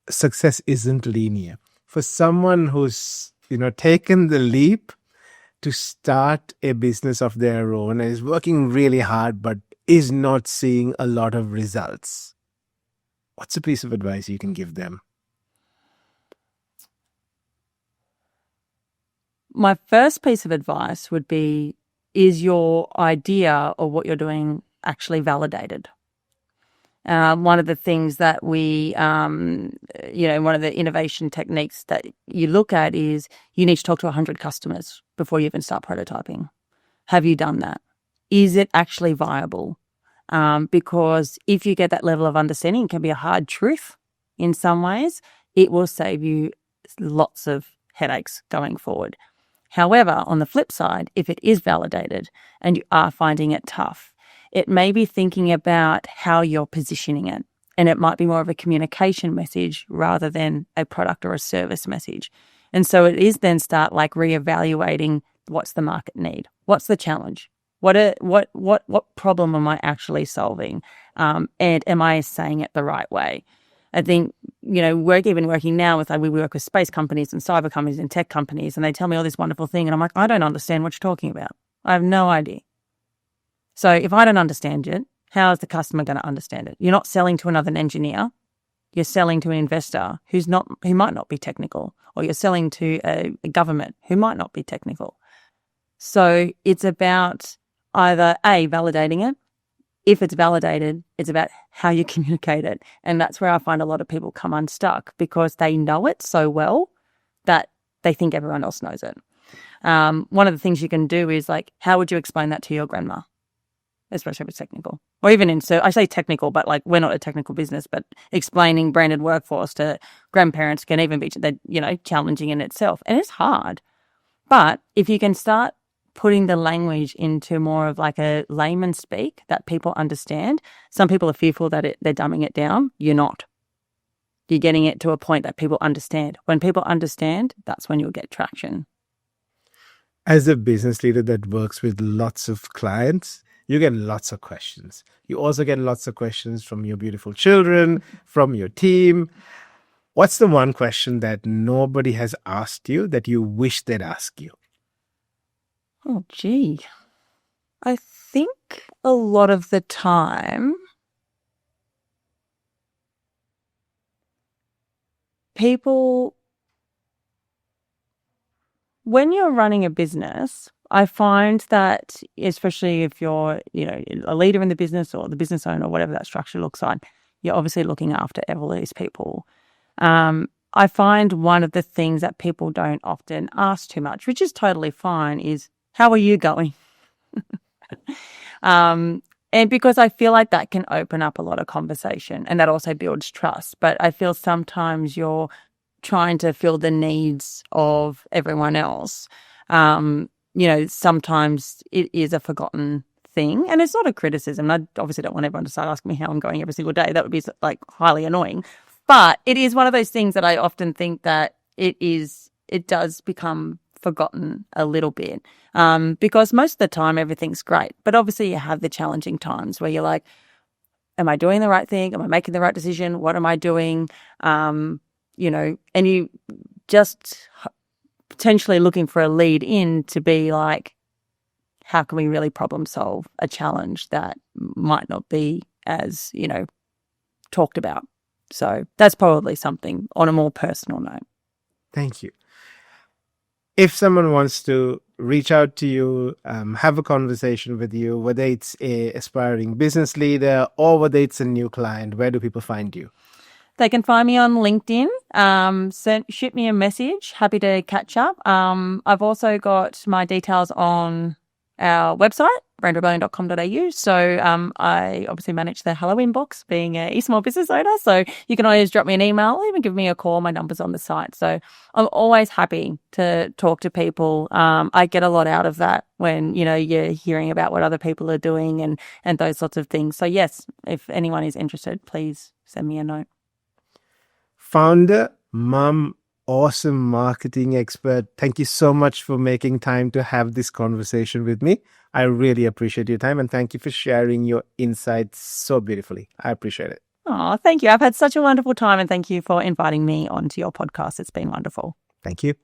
Success isn't linear. For someone who's, taken the leap to start a business of their own and is working really hard but is not seeing a lot of results, what's a piece of advice you can give them? My first piece of advice would be, is your idea or what you're doing actually validated? One of the things that one of the innovation techniques that you look at is you need to talk to 100 customers before you even start prototyping. Have you done that? Is it actually viable? Because if you get that level of understanding, it can be a hard truth in some ways. It will save you lots of headaches going forward. However, on the flip side, if it is validated and you are finding it tough, it may be thinking about how you're positioning it. And it might be more of a communication message rather than a product or a service message. And so it is then start like reevaluating, what's the market need? What's the challenge? What problem am I actually solving? And am I saying it the right way? I think, working now with, we work with space companies and cyber companies and tech companies, and they tell me all this wonderful thing. And I'm like, I don't understand what you're talking about. I have no idea. So if I don't understand it, how is the customer going to understand it? You're not selling to another engineer. You're selling to an investor who might not be technical, or you're selling to a government who might not be technical. So it's about either validating it. If it's validated, it's about how you communicate it. And that's where I find a lot of people come unstuck, because they know it so well that they think everyone else knows it. One of the things you can do is like, how would you explain that to your grandma? Especially if it's technical. Or even I say technical, but like, we're not a technical business, but explaining branded workforce to grandparents can even be, challenging in itself. And it's hard. But if you can start putting the language into more of like a layman speak that people understand, some people are fearful that they're dumbing it down. You're not. You're getting it to a point that people understand. When people understand, that's when you'll get traction. As a business leader that works with lots of clients, you get lots of questions. You also get lots of questions from your beautiful children, from your team. What's the one question that nobody has asked you that you wish they'd ask you? Oh, gee. I think a lot of the time when you're running a business, I find that, especially if you're, a leader in the business or the business owner or whatever that structure looks like, you're obviously looking after all these people. I find one of the things that people don't often ask too much, which is totally fine, is, how are you going? And because I feel like that can open up a lot of conversation, and that also builds trust. But I feel sometimes you're trying to fill the needs of everyone else. Sometimes it is a forgotten thing, and it's not a criticism. I obviously don't want everyone to start asking me how I'm going every single day. That would be like highly annoying. But it is one of those things that I often think that it does become forgotten a little bit, because most of the time everything's great. But obviously you have the challenging times where you're like, am I doing the right thing? Am I making the right decision? What am I doing? And you just potentially looking for a lead in to be like, how can we really problem solve a challenge that might not be as, talked about? So that's probably something on a more personal note. Thank you. If someone wants to reach out to you, have a conversation with you, whether it's a aspiring business leader or whether it's a new client, where do people find you? They can find me on LinkedIn. Shoot me a message. Happy to catch up. I've also got my details on our website, brandrebellion.com.au. So I obviously manage the hello inbox, being a small business owner. So you can always drop me an email or even give me a call. My number's on the site. So I'm always happy to talk to people. I get a lot out of that when, you're hearing about what other people are doing and those sorts of things. So yes, if anyone is interested, please send me a note. Founder, mom, awesome marketing expert. Thank you so much for making time to have this conversation with me. I really appreciate your time, and thank you for sharing your insights so beautifully. I appreciate it. Oh, thank you. I've had such a wonderful time, and thank you for inviting me onto your podcast. It's been wonderful. Thank you.